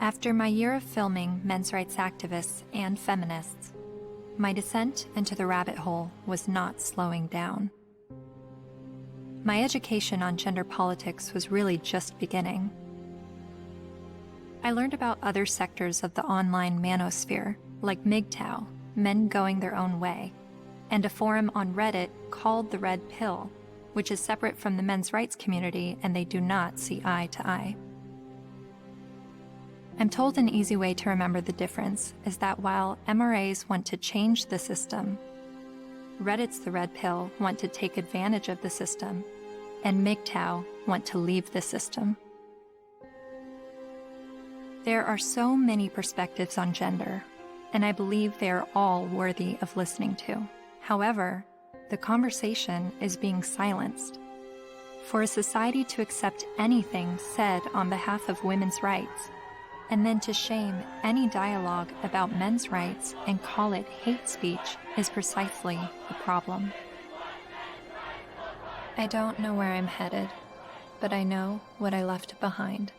After my year of filming men's rights activists and feminists, my descent into the rabbit hole was not slowing down. My education on gender politics was really just beginning. I learned about other sectors of the online manosphere, like MGTOW, Men Going Their Own Way, and a forum on Reddit called The Red Pill, which is separate from the men's rights community and they do not see eye to eye. I'm told an easy way to remember the difference is that while MRAs want to change the system, Reddit's The Red Pill want to take advantage of the system, and MGTOW want to leave the system. There are so many perspectives on gender, and I believe they are all worthy of listening to. However, the conversation is being silenced. For a society to accept anything said on behalf of women's rights, and then to shame any dialogue about men's rights and call it hate speech is precisely the problem. I don't know where I'm headed, but I know what I left behind.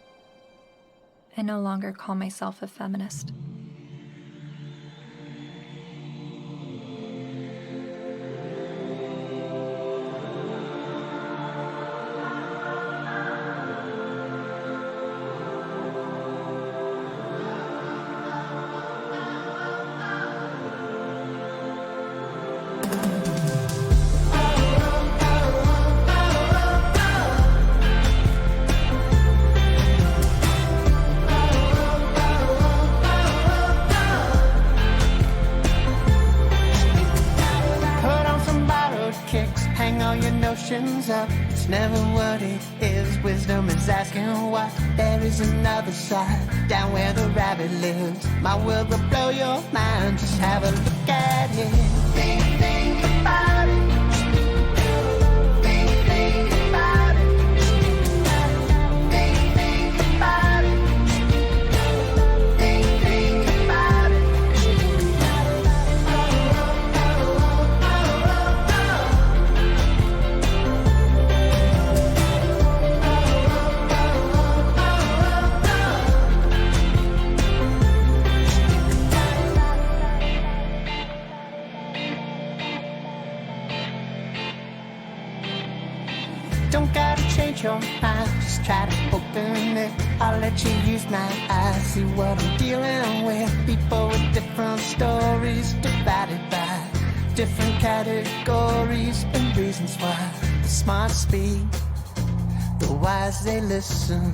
I no longer call myself a feminist. Up. It's never what it is. Wisdom is asking what. There is another side, down where the rabbit lives. My world will blow your mind. Just have a look at it. Think about it. Think about it. Think about it. Think about it. I'll let you use my eyes, see what I'm dealing with. People with different stories, divided by different categories and reasons why. The smart speak, the wise they listen.